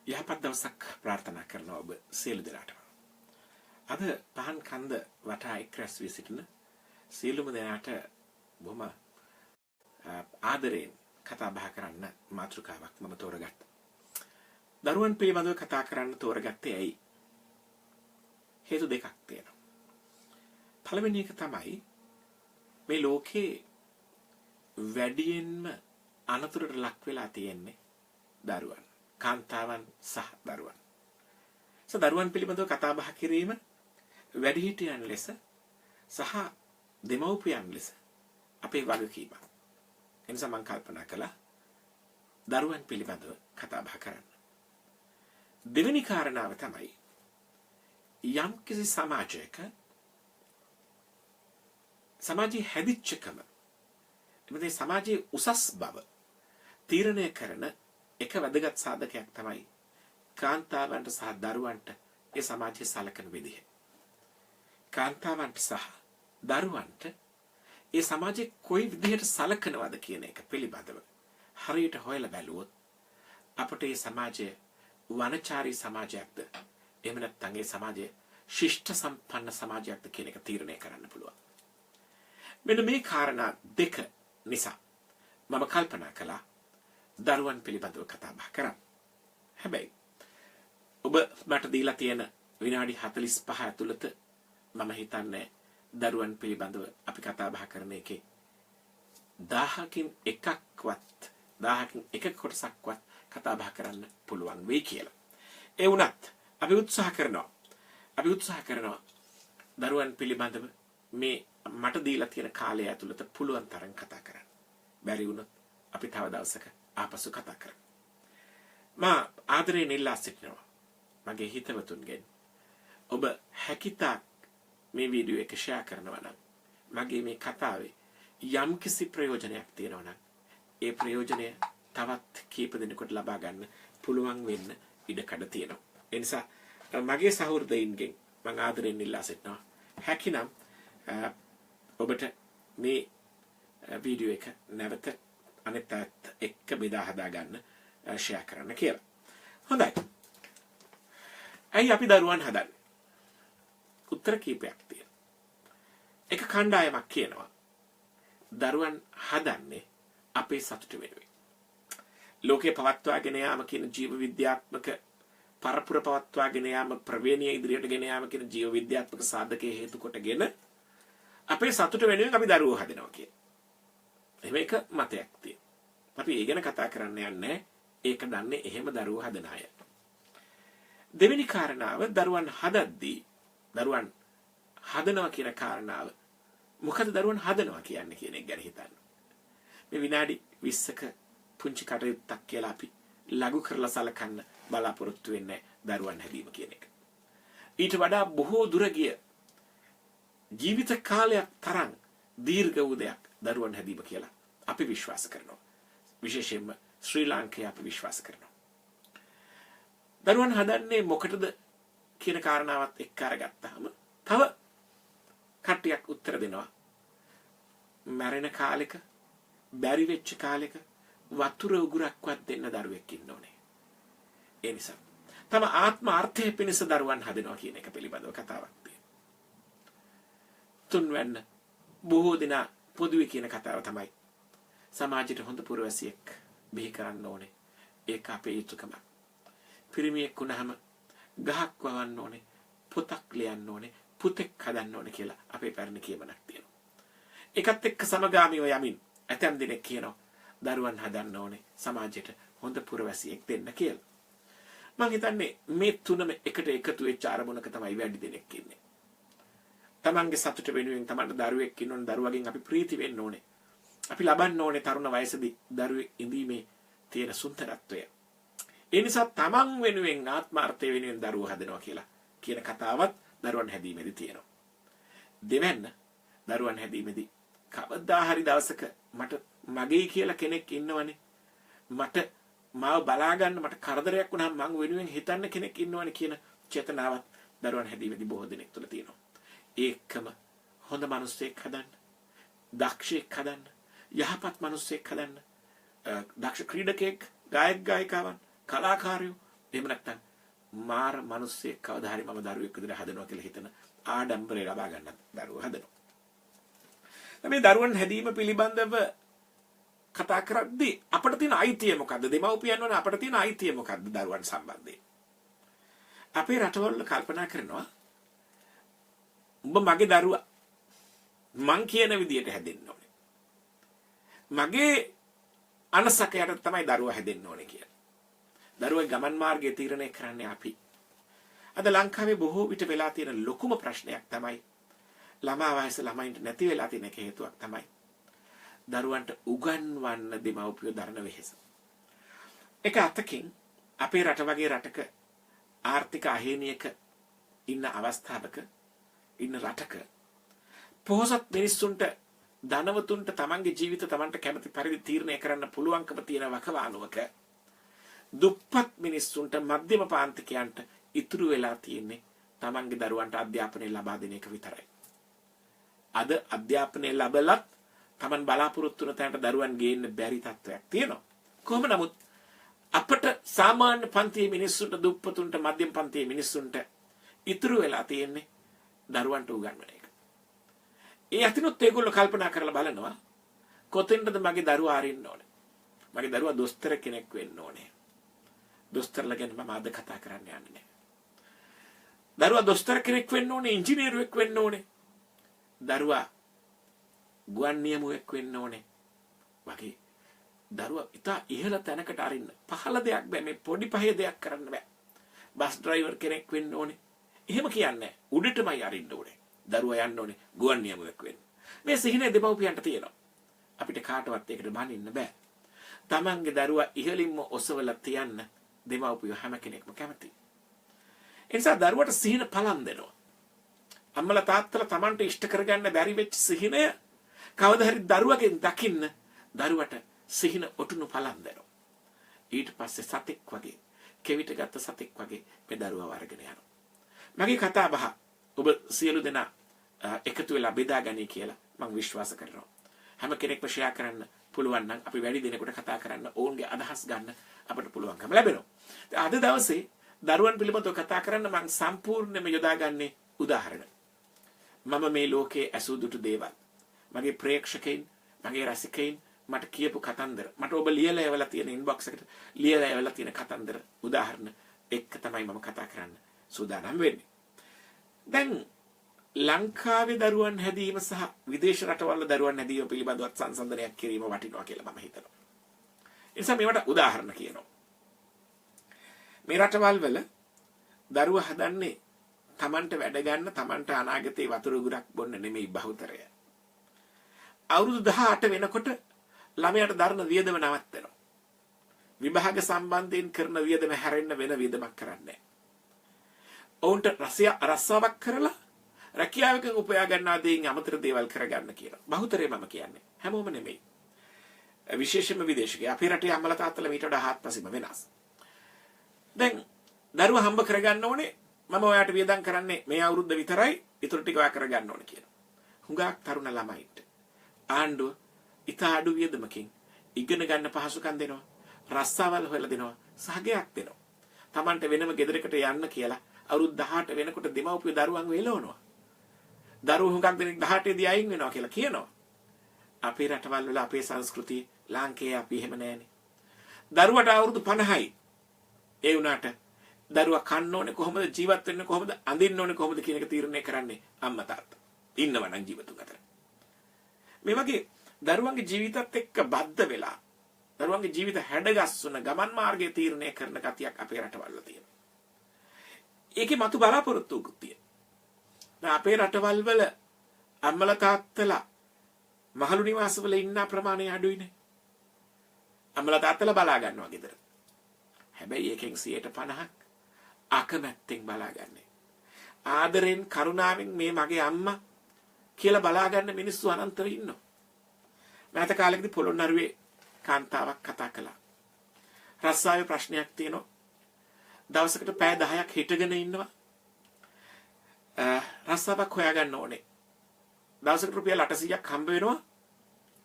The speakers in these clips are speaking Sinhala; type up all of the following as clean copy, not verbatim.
යහපත් දවසක් ප්‍රාර්ථනා කරනවා ඔබ සියලු දෙනාටම. අද පහන් කන්ද වටා එක් රැස් වී සිටින සියලුම දෙනාට බොහොම ආදරයෙන් කතා බහ කරන්න මාතෘකාවක් මම තෝරගත්තා. දරුවන් පිළිබඳව කතා කරන්න තෝරගත්තේ ඇයි? හේතු දෙකක් තියෙනවා. පළවෙනි එක තමයි මේ ලෝකේ වැඩියෙන්ම අනතුරට ලක් වෙලා තියෙන්නේ දරුවන්. කාන්තාවන් සහ දරුවන්. දරුවන් පිළිබඳව කතා බහ කිරීම වැඩිහිටියන් ලෙස සහ දෙමව්පියන් ලෙස අපේ වගකීමක්. එනිසා මම කල්පනා කළා දරුවන් පිළිබඳව කතා බහ කරන්න. දෙවෙනි කාරණාව තමයි යම්කිසි සමාජයේ හැදිච්චකම එමෙතේ සමාජයේ උසස් බව තීරණය කරන එක වැදගත් සාධකයක් තමයි කාන්තාවන්ට සහ දරුවන්ට ඒ සමාජයේ සලකන විදිහ. කාන්තාවන්ට සහ දරුවන්ට ඒ සමාජයේ කොයි විදිහට සලකනවද කියන එක පිළිබඳව හරියට හොයලා බැලුවොත් අපට මේ සමාජය වනචාරී සමාජයක්ද එහෙම නැත්නම් ඒ සමාජය ශිෂ්ට සම්පන්න සමාජයක්ද කියන එක තීරණය කරන්න පුළුවන්. මෙන්න මේ කාරණා දෙක නිසා මම කල්පනා කළා දරුවන් පිළිබඳව කතා බහ කරන්න. හැබැයි ඔබ මට දීලා තියෙන විනාඩි 45 ඇතුළත මම හිතන්නේ දරුවන් පිළිබඳව අපි කතා බහ කරන එකේ 1000කින් එක කොටසක්වත් කතා බහ කරන්න පුළුවන් වෙයි කියලා. ඒ වුණත් අපි උත්සාහ කරනවා දරුවන් පිළිබඳව මේ මට දීලා තියෙන කාලය ඇතුළත පුළුවන් තරම් කතා කරන්න. බැරි වුණොත් අපි තව දවසක ආපසු කතා කරමු. මා ආදරයෙන් ඉල්ලා සිටිනවා මගේ හිතවතුන්ගෙන් ඔබ හැකිතාක් මේ වීඩියෝ එක ෂෙයා කරනවා නම් මගේ මේ කතාවේ යම්කිසි ප්‍රයෝජනයක් තියෙනවා නම් ඒ ප්‍රයෝජනය තවත් කීප දෙනෙකුට ලබා ගන්න පුළුවන් වෙන්න ඉඩකඩ තියෙනවා. ඒ නිසා මගේ සහෘදයින්ගෙන් මම ආදරයෙන් ඉල්ලා සිටිනවා හැකිනම් ඔබට මේ වීඩියෝ එක නැවත අනිත් අයත් එක්ක බෙදා හදා ගන්න ෂෙයා කරන්න කියලා. හොඳයි. ඇයි අපි දරුවන් හදන්නේ? උත්තර කීපයක් තියෙනවා. එක කණ්ඩායමක් කියනවා දරුවන් හදන්නේ අපේ සතුට වෙනුවෙන්. ලෝකේ පවත්වාගෙන යාම කියන ජීව විද්‍යාත්මක පරපුර පවත්වාගෙන යාම ප්‍රවේණිය ඉදිරියට ගෙන යාම කියන ජීව විද්‍යාත්මක සාධකයේ හේතු කොටගෙන අපේ සතුට වෙනුවෙන් අපි දරුවෝ හදනවා කියන. එහෙම එක මතයක් තියෙනවා. අපි ඒ ගැන කතා කරන්න යන්නේ ඒක දන්නේ එහෙම දරුවෝ හදන අය. දෙවෙනි කාරණාව දරුවන් හදද්දී දරුවන් හදනවා කියන කාරණාව මොකද දරුවන් හදනවා කියන්නේ කියන එක ගැන හිතන්න. මේ විනාඩි 20ක පුංචි කටයුත්තක් කියලා අපි ලඝු කරලා සලකන්න බලාපොරොත්තු වෙන්නේ දරුවන් හැදීම කියන එක. ඊට වඩා බොහෝ දුර ගිය ජීවිත කාලයක් තරම් දීර්ඝ වූ දෙයක් දරුවන් හැදීම කියලා අපි විශ්වාස කරනවා. විශේෂයෙන්ම ශ්‍රී ලාංකේය අපි විශ්වාස කරනවා. දරුවන් හදන්නේ මොකටද කියන කාරණාවත් එක්ක අරගත්තාම තව කට්ටියක් උත්තර දෙනවා. මැරෙන කාලෙක බැරි වෙච්ච කාලෙක වතුර උගුරක්වත් දෙන්න දරුවෙක් ඉන්න ඕනේ. ඒ නිසා තම ආත්ම අර්ථය පිණිස දරුවන් හදනවා කියන එක පිළිබඳව කතාවක් තියෙනවා. තුන්වැන්න බොහෝ දෙනා පොදුවේ කියන කතාව තමයි සමාජයට හොඳ පුරවැසියෙක් බිහි කරන්න ඕනේ. ඒක අපේ යුතුයකමක්. පිරිමියෙක් වුණාම ගහක් වවන්න ඕනේ, පොතක් ලියන්න ඕනේ, පුතෙක් හදන්න ඕනේ කියලා අපේ පැරණි කියමනක් තියෙනවා. ඒකත් එක්ක සමගාමීව යමින් ඇතැම් දෙනෙක් කියනවා දරුවන් හදන්න ඕනේ සමාජයට හොඳ පුරවැසියෙක් දෙන්න කියලා. මම හිතන්නේ මේ තුනම එකට එකතු වෙච්ච අරමුණක තමයි වැඩි දෙනෙක් ඉන්නේ. තමන්ගේ සතුට වෙනුවෙන් තමන්ට දරුවෙක් ඉන්න ඕනේ, දරුවගෙන් අපි ප්‍රීති වෙන්න ඕනේ. අපි ලබන්න ඕනේ තරුණ වයසේදී දරුවෙක් ඉඳීමේ තියෙන සුන්දරත්වය. ඒ නිසා තමන් වෙනුවෙන් ආත්මාර්ථය වෙනුවෙන් දරුවෝ හදනවා කියලා කියන කතාවත් දරුවන් හැදීමේදී තියෙනවා. දෙවැන්න දරුවන් හැදීමේදී කවදා හරි දවසක මට මගේ කියලා කෙනෙක් ඉන්නවනේ. මට මාව බලා ගන්න මට කරදරයක් වුණාම මං වෙනුවෙන් හිතන්න කෙනෙක් ඉන්නවනේ කියන චේතනාවත් දරුවන් හැදීමේදී බොහෝ දෙනෙක් තුළ තියෙනවා. ඒකම හොඳ මිනිස්සෙක් හදන්න, දක්ෂයෙක් හදන්න, යහපත් මිනිස්සෙක් හදන්න, දක්ෂ ක්‍රීඩකයෙක්, ගායක ගායිකාවන්, කලාකාරයෝ එහෙම නැත්නම් මාර මිනිස්සෙක් කවදා හරි මම දරුවෙක් විදිහට හදනවා කියලා හිතන ආඩම්බරය ලබා ගන්න දරුවෝ හදනවා. මේ දරුවන් හැදීම පිළිබඳව කතා කරද්දී අපිට තියෙන අයිතිය මොකද්ද? දෙමව්පියන් වන අපිට තියෙන අයිතිය මොකද්ද දරුවන් සම්බන්ධයෙන්? අපේ රටවල කල්පනා කරනවා උඹ මගේ දරුවා මං කියන විදියට හැදෙන්න ඕනේ. මගේ අනසකයට තමයි දරුවා හැදෙන්න ඕනේ කියලා. දරුවා ගමන් මාර්ගය තීරණය කරන්නේ අපි. අද ලංකාවේ බොහෝ විට වෙලා තියෙන ලොකුම ප්‍රශ්නයක් තමයි ළමා වයස ළමයින්ට නැති වෙලා තියෙන එක හේතුවක් තමයි දරුවන්ට උගන්වන්න දෙමව්පියෝ දරන වෙහෙස. එක අතකින් අපේ රට වගේ රටක ආර්ථික අහේනියක ඉන්න අවස්ථාවක ඉන්න රටක පොහොසත් මිනිස්සුන්ට ධනවතුන්ට තමන්ගේ ජීවිත තමන්ට කැමති පරිදි තීරණය කරන්න පුළුවන්කම තියෙන වකවානුවක දුප්පත් මිනිස්සුන්ට මධ්‍යම පාන්තිකයන්ට ඉතුරු වෙලා තියෙන්නේ තමන්ගේ දරුවන්ට අධ්‍යාපනය ලබා දෙන එක විතරයි. අද අධ්‍යාපනය ලැබලත් තමන් බලාපොරොත්තු වෙන තැනට දරුවන් ගේන්න බැරි තත්ත්වයක් තියෙනවා. කොහොම නමුත් අපට සාමාන්‍ය පන්තියේ මිනිස්සුන්ට දුප්පතුන්ට මධ්‍යම පන්තියේ මිනිස්සුන්ට ඉතුරු වෙලා තියෙන්නේ දරුවන්ට උගන්වන එක. ඒ අතිනුත් ඒගොල්ලෝ කල්පනා කරලා බලනවා කොතෙන්ද මගේ දරුවා අරින්න ඕනේ. මගේ දරුවා දොස්තර කෙනෙක් වෙන්න ඕනේ. දොස්තරලා ගැන මම අද කතා කරන්න යන්නේ නැහැ. දරුවා දොස්තර කෙනෙක් වෙන්න ඕනේ, ඉංජිනේරුවෙක් වෙන්න ඕනේ. දරුවා ගුවන් නියමුවෙක් වෙන්න ඕනේ. වගේ දරුවා ඉතා ඉහළ තැනකට අරින්න පහළ දෙයක් බෑ, මේ පොඩි පහේ දෙයක් කරන්න බෑ. බස් ඩ්‍රයිවර් කෙනෙක් වෙන්න ඕනේ. එහෙම කියන්නේ උඩටමයි අරින්න ඕනේ. දරුවා යන්න ඕනේ ගුවන් නියමුවෙක් වෙන්න. මේ සිහිනේ දෙමව්පියන්ට තියෙනවා. අපිට කාටවත් ඒකට බනින්න බෑ. තමන්ගේ දරුවා ඉහළින්ම ඔසවලා තියන්න දෙමව්පියෝ හැම කෙනෙක්ම කැමතියි. ඒ නිසා දරුවට සිහින පලන් දෙනවා. අම්මලා තාත්තලා තමන්ට ඉෂ්ට කරගන්න බැරි වෙච්ච සිහිනය කවදා හරි දරුවගෙන් දකින්න දරුවට සිහින ඔටුනු පලන් දෙනවා. ඊට පස්සේ සතෙක් වගේ කෙවිත ගත්ත සතෙක් වගේ මේ දරුවා වර්ගන යනවා. මගේ කතා බහ ඔබ සියලු දෙනා එකතු වෙලා බෙදාගනි කියලා මම විශ්වාස කරනවා. හැම කෙනෙක්ම ෂෙයා කරන්න පුළුවන් නම් අපි වැඩි දෙනෙකුට කතා කරන්න ඕන්ගේ අදහස් ගන්න අපිට පුළුවන්කම ලැබෙනවා. අද දවසේ දරුවන් පිළිබඳව කතා කරන්න මම සම්පූර්ණයෙන්ම යොදාගන්නේ උදාහරණ. මම මේ ලෝකයේ ඇසූ දුටු දේවල්. මගේ ප්‍රේක්ෂකයින්, මගේ රසිකයින් මට කියපු කතන්දර. මට ඔබ ලියලා එවලා තියෙන ඉන්බොක්ස් එකට ලියලා එවලා තියෙන කතන්දර උදාහරණ එක්ක තමයි මම කතා කරන්න සූදානම් වෙන්නේ. දැන් ලංකාවේ දරුවන් හැදීම සහ විදේශ රටවල දරුවන් හැදීම පිළිබඳව සංසන්දනයක් කිරීම වටිනවා කියලා මම හිතනවා. ඒ නිසා මේවට උදාහරණ කියනවා. මේ රටවල් වල දරුවා හදන්නේ තමන්ට වැඩ ගන්න, තමන්ට අනාගතේ වතුර උගුරක් බොන්න නෙමෙයි බහුතරය. අවුරුදු 18 වෙනකොට ළමයාට දරන වියදම නවත්තනවා. විභාග සම්බන්ධයෙන් කරන වියදම හැරෙන්න වෙන වියදමක් කරන්නේ නැහැ. ඔවුන්ට රස්සාවක් කරලා රැකියාවකින් උපයා ගන්නා දේන් අමතර දේවල් කරගන්න කියලා. බහුතරය මම කියන්නේ. හැමෝම නෙමෙයි. විශේෂයෙන්ම විදේශිකයෝ. අපේ රටේ අම්මලා තාත්තලා මීට වඩා හාත්පසින්ම වෙනස්. දැන් දරුවා හම්බ කරගන්න ඕනේ මම ඔයාට වියදම් කරන්නේ මේ අවුරුද්ද විතරයි, ඊටු ටික ඔයා කරගන්න ඕනේ කියලා. හුඟක් තරුණ ළමයින්ට ආණ්ඩුව ඉතා අඩු වියදමකින් ඉගෙන ගන්න පහසුකම් දෙනවා, රස්සාවල් හොයලා දෙනවා, සහගයක් දෙනවා. Tamanට වෙනම ගෙදරකට යන්න කියලා අවුරුදු 18 වෙනකොට දෙමව්පියෝ දරුවන් වෙලවනවා. දරුවෝ හුඟක් දෙනෙක් 18 දී අයින් වෙනවා කියලා කියනවා. අපේ රටවල් වල අපේ සංස්කෘතිය ලාංකේය අපි එහෙම නැහැනේ. දරුවට අවුරුදු 50යි. ඒ වුණාට දරුවා කන්න ඕනේ කොහොමද, ජීවත් වෙන්නේ කොහොමද, අඳින්න ඕනේ කොහොමද කියන එක තීරණය කරන්නේ අම්මා තාත්තා. ඉන්නවා නම් ජීවිතුන් අතර. මේ වගේ දරුවන්ගේ ජීවිතත් එක්ක බද්ධ වෙලා දරුවන්ගේ ජීවිත හැඩගස්සන ගමන් මාර්ගය තීරණය කරන ගතියක් අපේ රටවල් වල තියෙනවා. ඒකේ මතු බලාපොරොත්තුකුත් තියෙනවා. අපේ රටවල් වල අම්මලා තාත්තලා මහලු නිවාසවල ඉන්න ප්‍රමාණය අඩුයිනේ. අම්මලා තාත්තලා බලා ගන්නවා ගෙදර. හැබැයි ඒකෙන් 50%ක් අකමැත්තෙන් බලාගන්නේ. ආදරෙන් කරුණාවෙන් මේ මගේ අම්මා කියලා බලාගන්න මිනිස්සු අනන්තව ඉන්නවා. මෑත කාලෙකදී පොළොන්නරුවේ කාන්තාවක් කතා කළා. රස්සාවේ ප්‍රශ්නයක් තියෙනවා. දවසකට පැය 10ක් හිටගෙන ඉන්නවා. රස්සාවක් හොයාගන්න ඕනේ. දවසකට රුපියල් 800ක් හම්බ වෙනවා.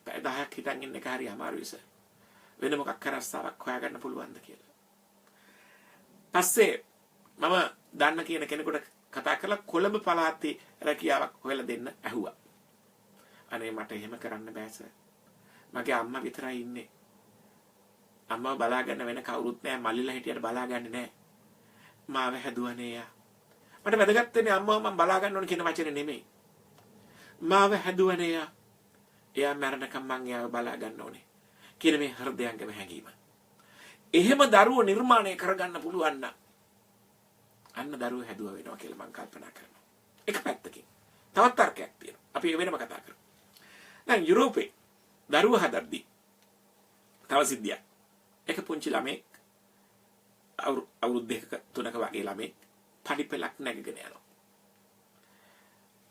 පැය 10ක් හිටන් ඉන්න එක හරි අමාරුයි සර්. වෙන මොකක් කර රස්සාවක් හොයාගන්න පුළුවන්ද කියලා. පස්සේ මම දන්න කියන කෙනෙකුට කතා කරලා කොළඹ පළාතේ රැකියාවක් හොයලා දෙන්න ඇහුවා. අනේ මට එහෙම කරන්න බෑ සර්. මගේ අම්මා විතරයි ඉන්නේ. අම්මව බලාගන්න වෙන කවුරුත් නැහැ. මල්ලිලා හිටියට බලාගන්නේ නැහැ. මාව හැදුවනේ යා. මට වැදගත් වෙන්නේ අම්මව මම බලාගන්න ඕන කියන වචනේ නෙමෙයි. මාව හැදුවනේ යා. එයා මරණකම් මං එයාව බලාගන්න ඕනේ. කියන මේ හෘදයාංගම හැඟීම. එහෙම දරුවෝ නිර්මාණය කරගන්න පුළුවන් නම් අන්න දරුවෝ හැදුවා වෙනවා කියලා මම කල්පනා කරනවා. එක පැත්තකින්. තවත් තර්කයක් තියෙනවා. අපි ඒ වෙනම කතා කරමු. දැන් යුරෝපේ දරුවෝ හදද්දී තව සිද්ධියක්. එක පුංචි ළමෙක් අවුරුදු 2ක 3ක වගේ ළමෙක් පඩිපෙලක් නැගගෙන යනවා.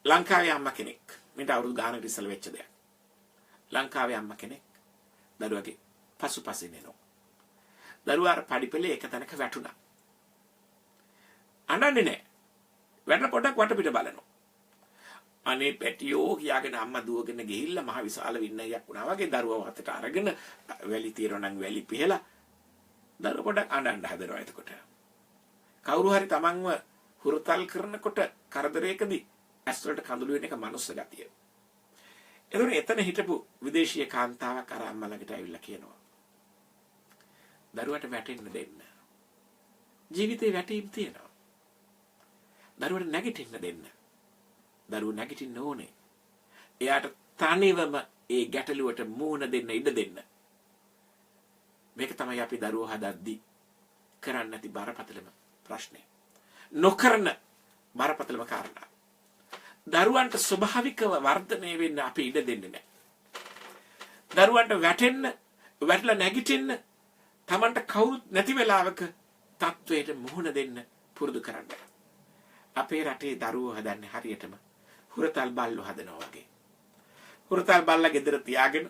ලංකාවේ අම්මා කෙනෙක් මට අවුරුදු ගානකට ඉස්සෙල්ලා වෙච්ච දෙයක්. ලංකාවේ අම්මා කෙනෙක් දරුවගේ පසුපසින් එනවා. දරුවා අර පඩිපෙලේ එක තැනක වැටුණා. අඬන්නේ නැහැ. වැටෙන පොඩක් වටපිට බලනවා. අනේ පැටියෝ කියාගෙන අම්මා දුවගෙන ගිහිල්ලා මහ විශාල වින්නයක් වුණා වගේ දරුවව අතට අරගෙන වැලි తీරන නම් වැලි පිහලා දරුවා පොඩක් අඬන්න හදනවා. එතකොට කවුරු හරි තමන්ව හුරතල් කරනකොට කරදරයකදී ඇස් වලට කඳුළු වෙන එක මනුස්ස ගතිය. එතකොට එතන හිටපු විදේශීය කාන්තාවක් අර අම්මා ළඟට ඇවිල්ලා කියනවා දරුවට වැටෙන්න දෙන්න. ජීවිතේ වැටීම් තියෙනවා. දරුවට නැගිටින්න දෙන්න. දරුවෝ නැගිටින්න ඕනේ. එයාට තනිවම ඒ ගැටලුවට මුහුණ දෙන්න ඉඩ දෙන්න. මේක තමයි අපි දරුවෝ හදද්දී කරන්න නැති බරපතලම ප්‍රශ්නේ. නොකරන බරපතලම කාරණා. දරුවන්ට ස්වභාවිකව වර්ධනය වෙන්න අපි ඉඩ දෙන්නේ නැහැ. දරුවන්ට වැටෙන්න, වැටලා නැගිටින්න තමන්ට කවුරුත් නැති වෙලාවක තත්වයට මුහුණ දෙන්න පුරුදු කරන්න. අපේ රටේ දරුවෝ හදන්නේ හරියටම හුරතල් බල්ලෝ හදනවා වගේ. හුරතල් බල්ලා ගෙදර තියාගෙන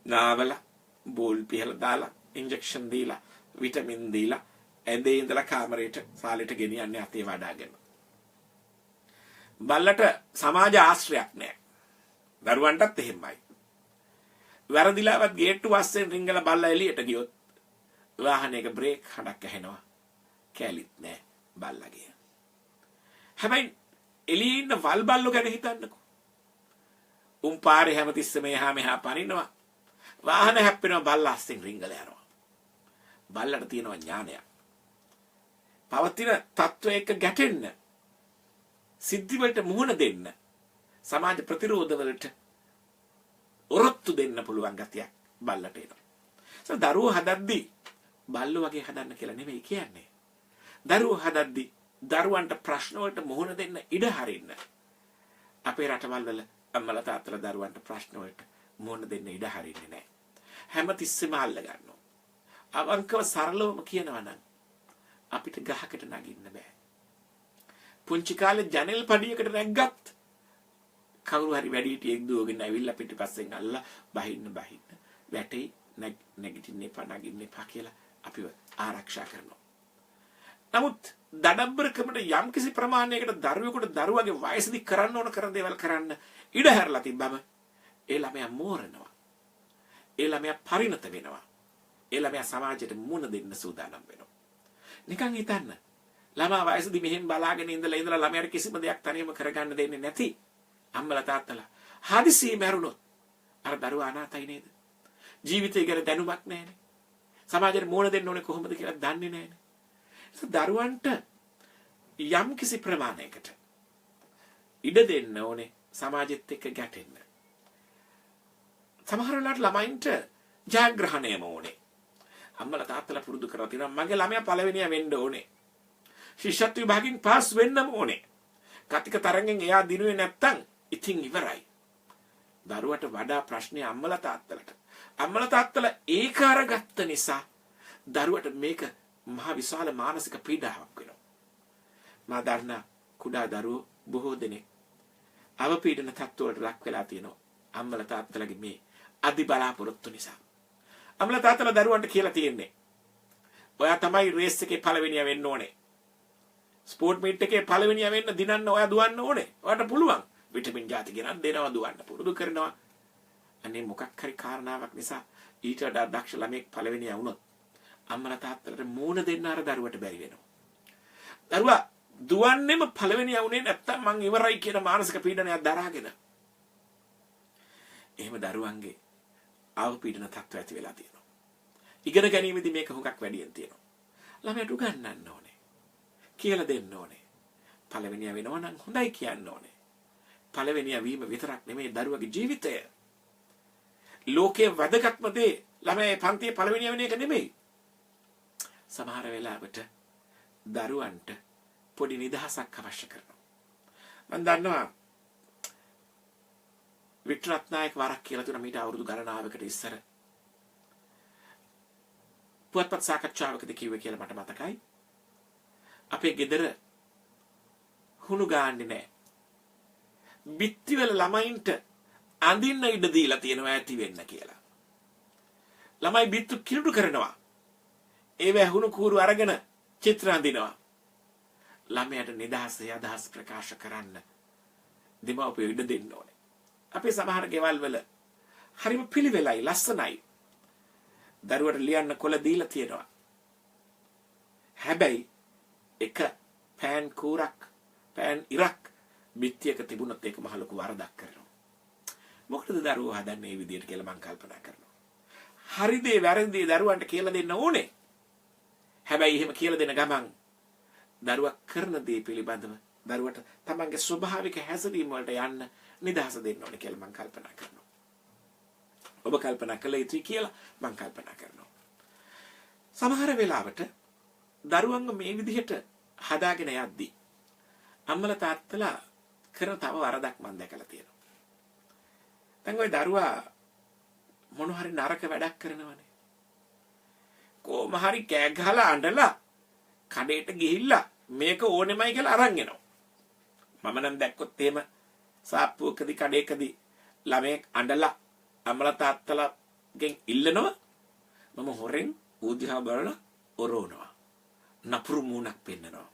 නාවලා බෝල් පිහලා දාලා ඉන්ජෙක්ෂන් දීලා විටමින් දීලා ඇඳේ ඉඳලා කාමරේට සාලෙට ගෙනියන්නේ අතේ වඩාගෙන. බල්ලට සමාජ ආශ්‍රයක් නැහැ. දරුවන්ටත් එහෙමයි. වැරදිලාවත් ගේට්ටු වස්සෙන් රිංගලා බල්ලා එළියට ගියොත් වාහනයක බ්‍රේක් හඬක් ඇහෙනවා. කැලිත් නැහැ බල්ලාගේ. හැබැයි එළියේ ඉන්න වල් බල්ලෝ ගැන හිතන්නකෝ. උන් පාරේ හැමතිස්සෙම එහා මෙහා පනිනවා. වාහන හැප්පෙනවා බල්ලා අස්සෙන් රිංගලා යනවා. බල්ලට තියෙනවා ඥානයක්. පවතින තත්වයක ගැටෙන්න, සිද්ධි වලට මුහුණ දෙන්න, සමාජ ප්‍රතිරෝධ වලට ඔරොත්තු දෙන්න පුළුවන් ගතියක් බල්ලට එනවා. දරුවෝ හදද්දී බල්ලෝ වගේ හදන්න කියලා නෙමෙයි කියන්නේ. දරුවෝ හදද්දී දරුවන්ට ප්‍රශ්න වලට මුහුණ දෙන්න ඉඩ හරින්න. අපේ රටවල් වල අම්මලා තාත්තලා දරුවන්ට ප්‍රශ්න වලට මුහුණ දෙන්න ඉඩ හරින්නේ නැහැ. හැමතිස්සෙම අල්ල ගන්නවා. අවංකව සරලවම කියනවා නම් අපිට ගහකට නගින්න බෑ. පුංචි කාලේ ජනෙල් පඩියකට නැග්ගත් කවුරු හරි වැඩිහිටියෙක් දුවගෙන ඇවිල්ලා පිටිපස්සෙන් අල්ලලා බහින්න වැටේ නැගිටින්න එපා නගින්න එපා කියලා අපිව ආරක්ෂා කරනවා. නමුත් දඩබ්බරකමට යම්කිසි ප්‍රමාණයකට දරුවෙකුට දරුවගේ වයසදී කරන්න ඕන කරන දේවල් කරන්න ඉඩ හැරලා තිබ්බම ඒ ළමයා මෝරනවා. ඒ ළමයා පරිණත වෙනවා. ඒ ළමයා සමාජයට මුණ දෙන්න සූදානම් වෙනවා. නිකන් හිතන්න. ළමා වයසදී මෙහෙම බලාගෙන ඉඳලා ළමයාට කිසිම දෙයක් තනියම කරගන්න දෙන්නේ නැති අම්මලා තාත්තලා හදිසියෙ මැරුණොත් අර දරුවා අනාථයි නේද? ජීවිතය ගැන දැනුමක් නැහැනේ. සමාජයට මුණ දෙන්න ඕනේ කොහොමද කියලා දන්නේ නැහැනේ. දරුවන්ට යම් කිසි ප්‍රමාණයකට ඉඩ දෙන්න ඕනේ සමාජෙත් එක්ක ගැටෙන්න. සමහර වෙලාවට ළමයින්ට ජයග්‍රහණයම ඕනේ. අම්මලා තාත්තලා පුරුදු කරලා තියෙනවා මගේ ළමයා පළවෙනියා වෙන්න ඕනේ. ශිෂ්‍යත්ව විභාගයෙන් පාස් වෙන්නම ඕනේ. කතික තරංගෙන් එයා දිනුවේ නැත්තම් ඉතින් ඉවරයි. දරුවට වඩා ප්‍රශ්නේ අම්මලා තාත්තලට. අම්මලා තාත්තලා ඒක අරගත්ත නිසා දරුවට මේක මහ විශාල මානසික පීඩාවක් වෙනවා. මා දන්නා කුඩා දරුවෝ බොහෝ දෙනෙක් අවපීඩන තත්ත්වවලට ලක් වෙලා තියෙනවා. අම්මලා තාත්තලාගේ මේ අදි බලාපොරොත්තු නිසා. අම්මලා තාත්තලා දරුවන්ට කියලා තියෙන්නේ ඔයා තමයි රේස් එකේ පළවෙනියා වෙන්න ඕනේ. ස්පෝර්ට් මීට් එකේ පළවෙනියා වෙන්න දිනන්න ඔයා දුවන්න ඕනේ. ඔයාට පුළුවන්. විටමින් ಜಾති ගෙනත් දෙනවා දුවන්න පුරුදු කරනවා. අනේ මොකක් හරි කාරණාවක් නිසා ඊට වඩා දක්ෂ ළමෙක් පළවෙනියා වුණොත් අම්මලා තාත්තලාට මූණ දෙන්න අර දරුවට බැරි වෙනවා. දරුවා දුවන්නේම පළවෙනි යවුනේ නැත්තම් මං ඉවරයි කියන මානසික පීඩනයක් දරාගෙන. එහෙම දරුවන්ගේ ආවපීඩන තත්ත්ව ඇති වෙලා තියෙනවා. ඉගෙන ගැනීමේදී මේක හුඟක් වැඩියෙන් තියෙනවා. ළමයට උගන්වන්න ඕනේ. කියලා දෙන්න ඕනේ. පළවෙනිය වෙනවා නම් හොඳයි කියන්න ඕනේ. පළවෙනිය වීම විතරක් නෙමෙයි දරුවගේ ජීවිතය. ලෝකයේ වැදගත්ම දේ ළමයි පන්තියේ පළවෙනිය වෙන එක නෙමෙයි. සමහර වෙලාවට දරුවන්ට පොඩි නිදහසක් අවශ්‍ය කරනවා. මම දන්නවා වික්ටර් රත්නායක වරක් කියලා තුන මීට අවුරුදු ගණනාවකට ඉස්සර පුවත්පත් සාකච්ඡාවකදී කිව්වේ කියලා මට මතකයි. අපේ ගෙදර හුණු ගාන්නේ නැහැ. බිත්තිවල ළමයින්ට අඳින්න ඉඩ දීලා තියෙනවා ඇති වෙන්න කියලා. ළමයි බිත්තු කිලුටු කරනවා. ඒ වැහුණු කූරු අරගෙන චිත්‍ර අඳිනවා. ළමයාට නිදහසේ අදහස් ප්‍රකාශ කරන්න දෙමව්පියෝ ඉඩ දෙන්න ඕනේ. අපේ සමහර ගෙවල් වල හරිම පිළිවෙලයි ලස්සනයි. දරුවට ලියන්න කොළ දීලා තියෙනවා. හැබැයි එක පෑන් කූරක් පෑන් ඉරක් බිත්තියක තිබුණොත් ඒක මහ ලොකු වරදක් කරනවා. මොකටද දරුවෝ හදන්නේ මේ විදියට කියලා මම කල්පනා කරනවා. හරි දේ වැරදි දේ දරුවන්ට කියලා දෙන්න ඕනේ. හැබැයි එහෙම කියලා දෙන ගමන් දරුවා කරන දේ පිළිබඳව දරුවට තමන්ගේ ස්වභාවික හැසිරීම වලට යන්න නිදහස දෙන්න ඕනේ කියලා මම කල්පනා කරනවා. ඔබ කල්පනා කළ යුතුයි කියලා මම කල්පනා කරනවා. සමහර වෙලාවට දරුවන්ව මේ විදිහට හදාගෙන යද්දී අම්මලා තාත්තලා කරන තව වරදක් මම දැකලා තියෙනවා. දැන් ওই දරුවා මොන හරි නරක වැඩක් කරනවනේ. කොහොම හරි කෑ ගහලා අඬලා කඩේට ගිහිල්ලා මේක ඕනෙමයි කියලා අරන් එනවා. මම නම් දැක්කොත් එහෙම සාප්පුවකදී කඩේකදී ළමෙක් අඬලා අම්මලා තාත්තලාගෙන් ඉල්ලනවා මම හොරෙන් ඌදිහා බලලා ඔරවනවා. නපුරු මූණක් පෙන්නනවා.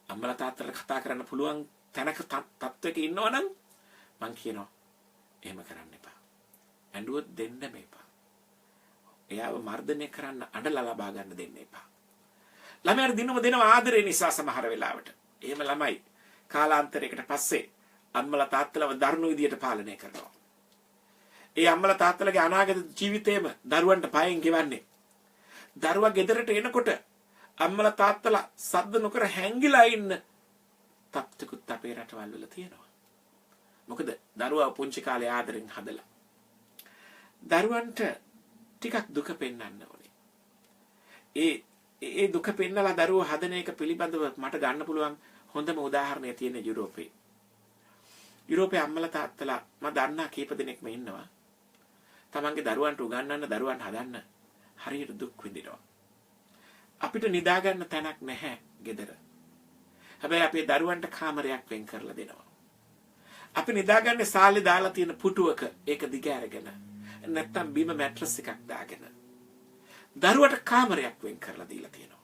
අම්මලා තාත්තලා කතා කරන්න පුළුවන් තැනක තත්ත්වයක ඉන්නවනම් මං කියනවා එහෙම කරන්න එපා. ඇඬුවොත් දෙන්න මේපා. එයාව මර්ධනය කරන්න අඬලා ලබා ගන්න දෙන්න එපා. ළමයාට දිනම දෙනවා ආදරේ නිසා සමහර වෙලාවට. එහෙම ළමයි කාලාන්තරයකට පස්සේ අම්මලා තාත්තලාව දරුණු විදියට පාලනය කරනවා. ඒ අම්මලා තාත්තලාගේ අනාගත ජීවිතේම දරුවන්ට පයෙන් ගෙවන්නේ. දරුවා ගෙදරට එනකොට අම්මලා තාත්තලා සද්ද නොකර හැංගිලා ඉන්න තත්ත්වකුත් අපේ රටවල් වල තියෙනවා. මොකද දරුවා පුංචි කාලේ ආදරෙන් හදලා. දරුවන්ට ටිකක් දුක පෙන්වන්න ඕනේ. ඒ දුක පෙන්නලා දරුවෝ හදන එක පිළිබඳව මට ගන්න පුළුවන් හොඳම උදාහරණය තියෙන යුරෝපේ. යුරෝපේ අම්මලා තාත්තලා මම දන්නා කීප දෙනෙක්ම ඉන්නවා. තමන්ගේ දරුවන්ට උගන්වන්න දරුවන් හදන්න හරියට දුක් විඳිනවා. අපිට නිදා ගන්න තැනක් නැහැ ගෙදර. හැබැයි අපේ දරුවන්ට කාමරයක් වෙන් කරලා දෙනවා. අපි නිදාගන්නේ සාලේ දාලා තියෙන පුටුවක ඒක දිග අරගෙන නැත්තම් බිම මැට්‍රස් එකක් දාගෙන. දරුවට කාමරයක් වෙන් කරලා දීලා තියෙනවා.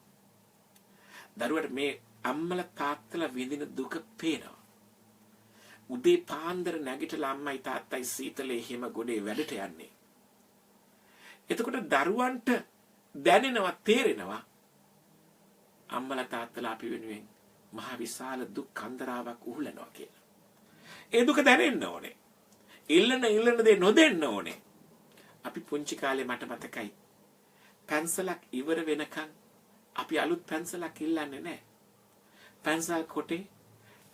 දරුවට මේ අම්මලා තාත්තලා විඳින දුක පේනවා. උදේ පාන්දර නැගිටලා අම්මයි තාත්තයි සීතලේ හිම ගොඩේ වැඩට යන්නේ. එතකොට දරුවන්ට දැනෙනවා තේරෙනවා අම්මලා තාත්තලා අපි වෙනුවෙන් මහ විශාල දුක් කන්දරාවක් උහුලනවා කියලා. ඒ දුක දැනෙන්න ඕනේ. ඉල්ලන දේ නොදෙන්න ඕනේ. අපි පුංචි කාලේ මට මතකයි. පැන්සලක් ඉවර වෙනකන් අපි අලුත් පැන්සලක් ඉල්ලන්නේ නැහැ. පැන්සල් කොටේ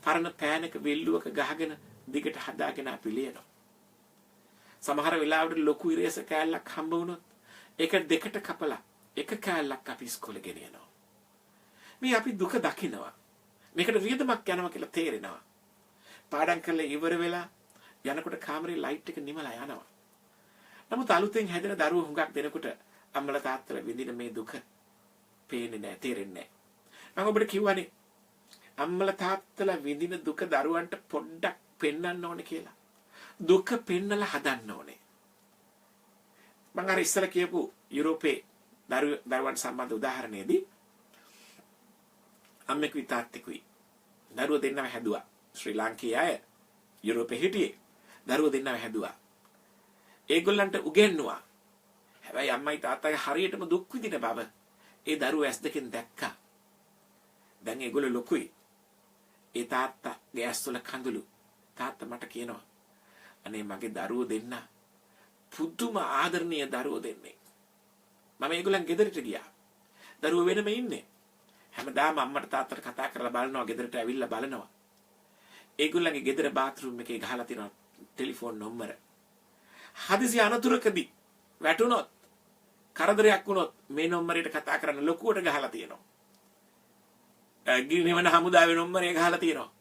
පරණ පෑනක විල්ලුවක ගහගෙන දිගට හදාගෙන අපි ලියනවා. සමහර වෙලාවට ලොකු ඉරේස කෑල්ලක් හම්බ වුණොත් ඒක දෙකට කපලා එක කෑල්ලක් අපි ඉස්කෝලේ ගෙනියනවා. මේ අපි දුක දකිනවා. මේකට වියදමක් යනවා කියලා තේරෙනවා. පාඩම් කරලා ඉවර වෙලා යනකොට කාමරේ ලයිට් එක නිමලා යනවා. නමුත් අලුතෙන් හැදෙන දරුවෝ හුඟක් දෙනකොට අම්මලා තාත්තලා විඳින මේ දුක පේන්නේ නැහැ, තේරෙන්නේ නැහැ. මම ඔබට කිව්වනේ අම්මලා තාත්තලා විඳින දුක දරුවන්ට පොඩ්ඩක් පෙන්වන්න ඕනේ කියලා. දුක පෙන්නලා හදන්න ඕනේ. මම අර ඉස්සර කියපු යුරෝපේ දරුවන් සම්බන්ධ උදාහරණයේදී අම්මෙකුයි තාත්තෙකුයි දරුවෝ දෙන්නම හැදුවා. ශ්‍රී ලාංකේය අය යුරෝපේ හිටියේ. දරුවෝ දෙන්නම හැදුවා. ඒගොල්ලන්ට උගෙන්නුවා. හැබැයි අම්මයි තාත්තයි හරියටම දුක් විඳින බව ඒ දරුවෝ ඇස් දෙකෙන් දැක්කා. දැන් ඒගොල්ලෝ ලොකුයි. ඒ තාත්තගේ ඇස්වල කඳුළු. තාත්තා මට කියනවා අනේ මගේ දරුවෝ දෙන්න පුදුම ආදරණීය දරුවෝ දෙන්නේ. මම ඒගොල්ලන් ගෙදරට ගියා. දරුවෝ වෙනම ඉන්නේ. හැමදාම අම්මට තාත්තට කතා කරලා බලනවා, ගෙදරට ඇවිල්ලා බලනවා. ඒගොල්ලන්ගේ ගෙදර බාත්රූම් එකේ ගහලා තියෙනවා ටෙලිෆෝන් නම්බර. හදිසි අනතුරකදී වැටුණොත් කරදරයක් වුණොත් මේ නම්බරයට කතා කරන්න ලොකුවට ගහලා තියෙනවා. ගිනිවන හමුදාවේ නම්බරේ ගහලා තියෙනවා.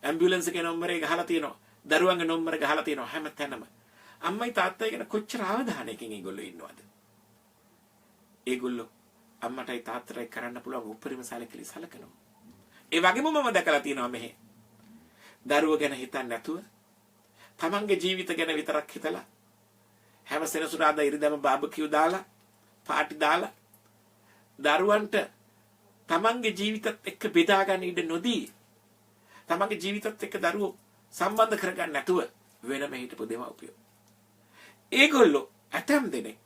ඇම්බියුලන්ස් එකේ නම්බරේ ගහලා තියෙනවා. දරුවන්ගේ නම්බර ගහලා තියෙනවා හැම තැනම. අම්මයි තාත්තයි ගැන කොච්චර අවධානයකින් ඒගොල්ලෝ ඉන්නවද? ඒගොල්ලෝ අම්මටයි තාත්තටයි කරන්න පුළුවන් උපරිම සැලකිලි සැලකනවා. ඒ වගේම මම දැකලා තියෙනවා මෙහි. දරුවෝ ගැන හිතන්නේ නැතුව තමන්ගේ ජීවිත ගැන විතරක් හිතලා හැම සෙනසුරාදා ඉරිදම බාබකියු දාලා පාටි දාලා දරුවන්ට තමන්ගේ ජීවිතත් එක්ක බෙදා ගන්න ඉඩ නොදී තමන්ගේ ජීවිතත් එක්ක දරුවෝ සම්බන්ධ කරගන්න නැතුව වෙනම හිටපු දෙමව්පියෝ. ඒගොල්ලෝ ඇතම් දෙනෙක්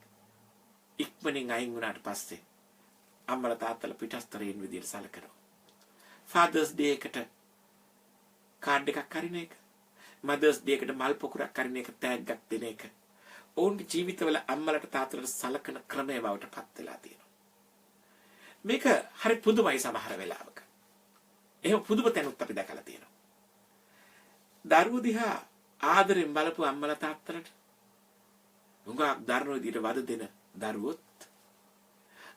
ඉක්මනින් අයින් වුණාට පස්සේ අම්මලා තාත්තලා පිටස්තරයෙන් විදියට සැලකනවා. ෆාදර්ස් ඩේ එකට කාඩ් එකක් අරින එක, මදර්ස් ඩේ එකට මල් පොකුරක් අරින එක, තෑග්ගක් දෙන එක. ඔවුන්ගේ ජීවිතවල අම්මලට තාත්තලට සලකන ක්‍රමය බවට පත් වෙලා තියෙනවා. මේක හරි පුදුමයි සමහර වෙලාවක. එහෙම පුදුම තැනුත් අපි දැකලා තියෙනවා. දරුවෝ දිහා ආදරෙන් බලපු අම්මලා තාත්තලට උඟක් දරුණු විදියට වද දෙන දරුවොත්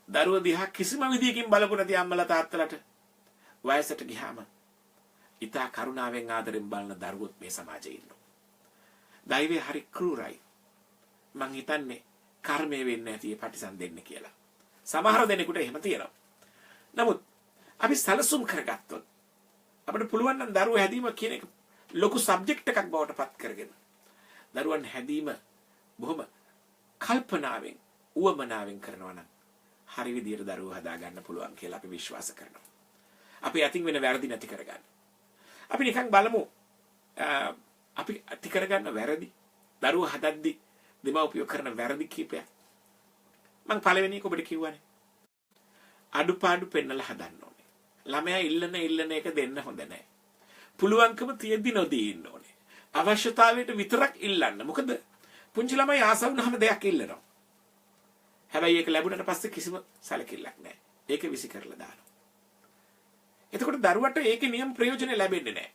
දරුවෝ දිහා කිසිම විදියකින් බලපු නැති අම්මලා තාත්තලට වයසට ගියාම ඉතා කරුණාවෙන් ආදරෙන් බලන දරුවොත් මේ සමාජයේ ඉන්නවා. දෛවය හරි ක්‍රූරයි. මං හිතන්නේ කර්මය වෙන්නේ නැති ප්‍රතිසන් දෙන්න කියලා. සමහර දෙනෙකුට එහෙම තියෙනවා. නමුත් අපි සැලසුම් කරගත්තොත් අපිට පුළුවන් නම් දරුවෝ හැදීම කියන එක ලොකු සබ්ජෙක්ට් එකක් බවට පත් කරගෙන දරුවන් හැදීම බොහොම කල්පනාවෙන් උවමනාවෙන් කරනවා නම් හරි විදියට දරුවෝ හදා ගන්න පුළුවන් කියලා අපි විශ්වාස කරනවා. අපි අතින් වෙන වැරදි නැති කරගන්න. අපි නිකන් බලමු අපි ඇති කරගන්න වැරදි දරුවෝ හදද්දි දෙමව්පියෝ කරන වැරදි කීපයක්. මම පළවෙනි එක ඔබට කිව්වනේ. අඩුපාඩු පෙන්නලා හදන්න ඕනේ. ළමයා ඉල්ලන එක දෙන්න හොඳ නැහැ. පුළුවන්කම තියෙද්දි නොදී ඉන්න ඕනේ. අවශ්‍යතාවයට විතරක් ඉල්ලන්න. මොකද පුංචි ළමයි ආස වුණාම දෙයක් ඉල්ලනවා. හැබැයි ඒක ලැබුණට පස්සේ කිසිම සැලකිල්ලක් නැහැ. ඒක විසි කරලා දානවා. එතකොට දරුවට ඒකේ නියම ප්‍රයෝජන ලැබෙන්නේ නැහැ.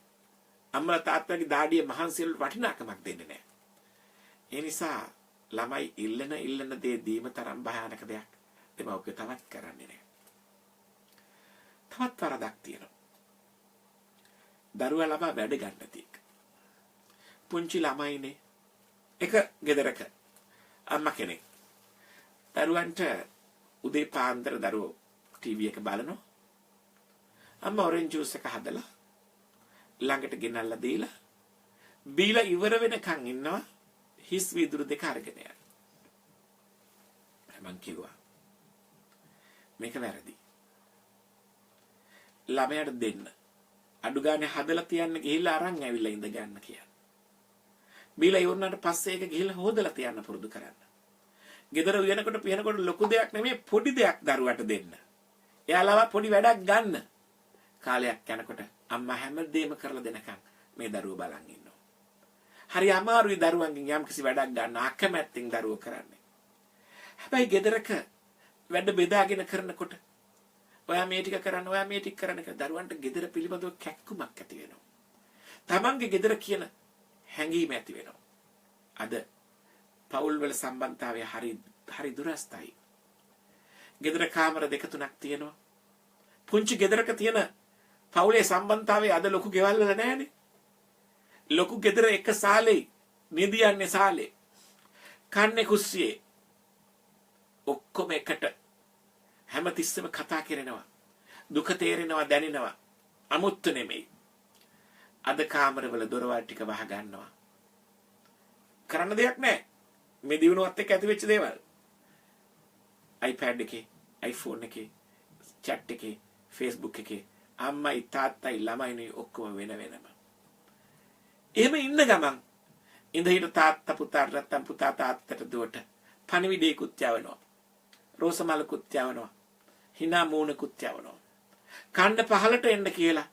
අම්මලා තාත්තලාගේ දාඩිය මහන්සියල වටිනාකමක් දෙන්නේ නැහැ. ඒ නිසා ළමයි ඉල්ලන දේ දීම තරම් භයානක දෙයක් දෙමව්පියෝ තවත් කරන්නේ නැහැ. තවත් වරදක් තියෙනවා. දරුවා ළමා වැඩ ගන්න නැති එක. පුංචි ළමයිනේ එක ගෙදරක අම්මා කෙනෙක් දරුවන්ට උදේ පාන්දර දරුවෝ ටීවී එක බලනවා. අම්මා ඔරෙන්ජ් ජූස් එක හදලා ළඟට ගෙනල්ලා දීලා බීලා ඉවර වෙනකන් ඉන්නවා. හිස් වීදුරු දෙක අරගෙන යන. මම කිව්වා මේක වැරදි. ළමයාට දෙන්න. අඩු ගානේ හදලා තියන්න ගිහිල්ලා අරන් ඇවිල්ලා ඉඳ ගන්න කියලා. බීලා ඉවරනට පස්සේ ඒක ගිහිල්ලා හොදලා තියන්න පුරුදු කරන්න. ගෙදර උයනකොට පියනකොට ලොකු දෙයක් නෙමෙයි පොඩි දෙයක් දරුවට දෙන්න. එයාලව පොඩි වැඩක් ගන්න. කාලයක් යනකොට අම්මා හැමදේම කරලා දෙනකන් මේ දරුවෝ බලන් ඉන්නවා. හරි අමාරුයි දරුවන්ගෙන් යම් කිසි වැඩක් ගන්න අකමැත්තෙන් දරුවෝ කරන්නේ. හැබැයි ගෙදරක වැඩ බෙදාගෙන කරනකොට ඔයා මේ ටික කරන්න ඔයා මේ ටික කරන්න කියලා දරුවන්ට ගෙදර පිළිබඳව කැක්කුමක් ඇති වෙනවා. තමන්ගේ ගෙදර කියන හැඟීම ඇති වෙනවා. අද පවුල් වල සම්බන්ධතාවය හරි දුරස්තයි. ගෙදර කාමර දෙක තුනක් තියෙනවා. පුංචි ගෙදරක තියෙන පවුලේ සම්බන්ධතාවය අද ලොකු ගෙවල් වල නැහැනේ. ලොකු ගෙදර එක සාලේ නිදියන්නේ සාලේ. කන්නේ කුස්සියේ. ඔක්කොම එකට හැමතිස්සෙම කතා කරනවා. දුක තේරෙනවා දැනෙනවා. අමුත්තු නෙමෙයි. අද කාමරවල දොරවල් ටික වහ ගන්නවා. කරන්න දෙයක් නැහැ. මේ දිනුවත් එක්ක ඇති වෙච්ච දේවල්. iPad එකේ, iPhone එකේ, chat එකේ, Facebook එකේ අම්මයි තාත්තයි ළමයිනේ ඔක්කොම වෙන වෙනම. එහෙම ඉන්න ගමන් ඉඳ හිට තාත්තා පුතාට නැත්තම් පුතා තාත්තට දුවට පණිවිඩයකුත් යවනවා. රෝස මලකුත් යවනවා. hina මූණකුත් යවනවා. කණ්ඩ පහලට එන්න කියලා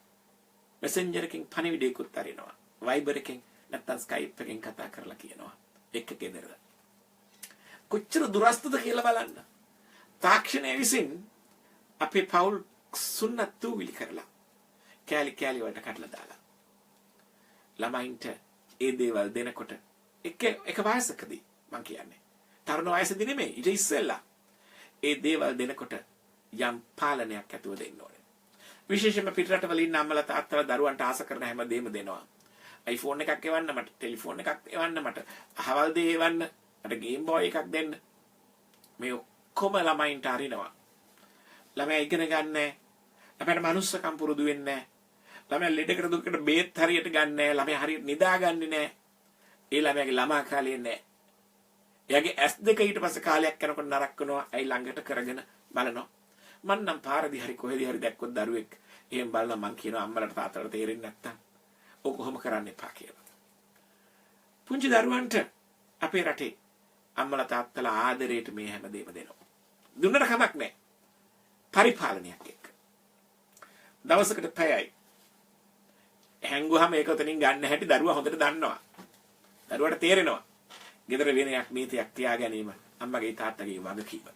මෙසෙන්ජර් එකකින් පණිවිඩයකුත් අරිනවා. වයිබර් එකෙන් නැත්නම් ස්කයිප් එකෙන් කතා කරලා කියනවා. එක ගෙදර. කොච්චර දුරස්තද කියලා බලන්න. තාක්ෂණය විසින් අපේ පවුල් සුන්නත් විලි කරලා කෑලි කෑලි වලට කඩලා දාලා ළමයින්ට ඒ දේවල් දෙනකොට එක වයසකදී මං කියන්නේ තරුණ වයසේදී නෙමෙයි ඊට ඉස්සෙල්ලා ඒ දේවල් දෙනකොට යම් පාලනයක් ඇතුව දෙන්න ඕනේ. විශේෂයෙන්ම පිටරටවල ඉන්න අම්මලා තාත්තලා දරුවන්ට ආස කරන හැම දෙයක්ම දෙනවා. iPhone එකක් එවන්න මට, ටෙලිෆෝන් එකක් එවන්න මට, අහවල් දේ එවන්න මට, ගේම් බෝයි එකක් දෙන්න. මේ ඔක්කොම ළමයින්ට අරිනවා. ළමයා ඉගෙන ගන්නෑ. ළමයාට මනුස්සකම් පුරුදු වෙන්නේ නැහැ. ළමයා ලෙඩකට දුකට බේත් හරියට ගන්නෑ නැහැ. ළමයා හරියට නිදාගන්නේ නැහැ. ඒ ළමයාගේ ළමා කාලේ නැහැ. එයාගේ S2 ඊට පස්සේ කාලයක් යනකොට නරක වෙනවා. ඇයි ළඟට කරගෙන බලනවා. මං නම් පාරදී හරි කොහෙදී හරි දැක්කොත් දරුවෙක් එහෙම බලලා මං කියනවා අම්මලාට තාත්තලාට තේරෙන්නේ නැත්තම් ඔක කොහොම කරන්න එපා කියලා. පුංචි දරුවන්ට අපේ රටේ අම්මලා තාත්තලා ආදරයට මේ හැමදේම දෙනවා. දුන්නට කමක් නැහැ. පරිපාලනයක් එක්ක. දවසකට පැයයි. හැංගුවාම ඒක උතනින් ගන්න හැටි දරුවා හොඳට දන්නවා. දරුවාට තේරෙනවා. ගෙදර වෙනයක් නීතියක් තියා ගැනීම අම්මගේ තාත්තගේ වගකීම.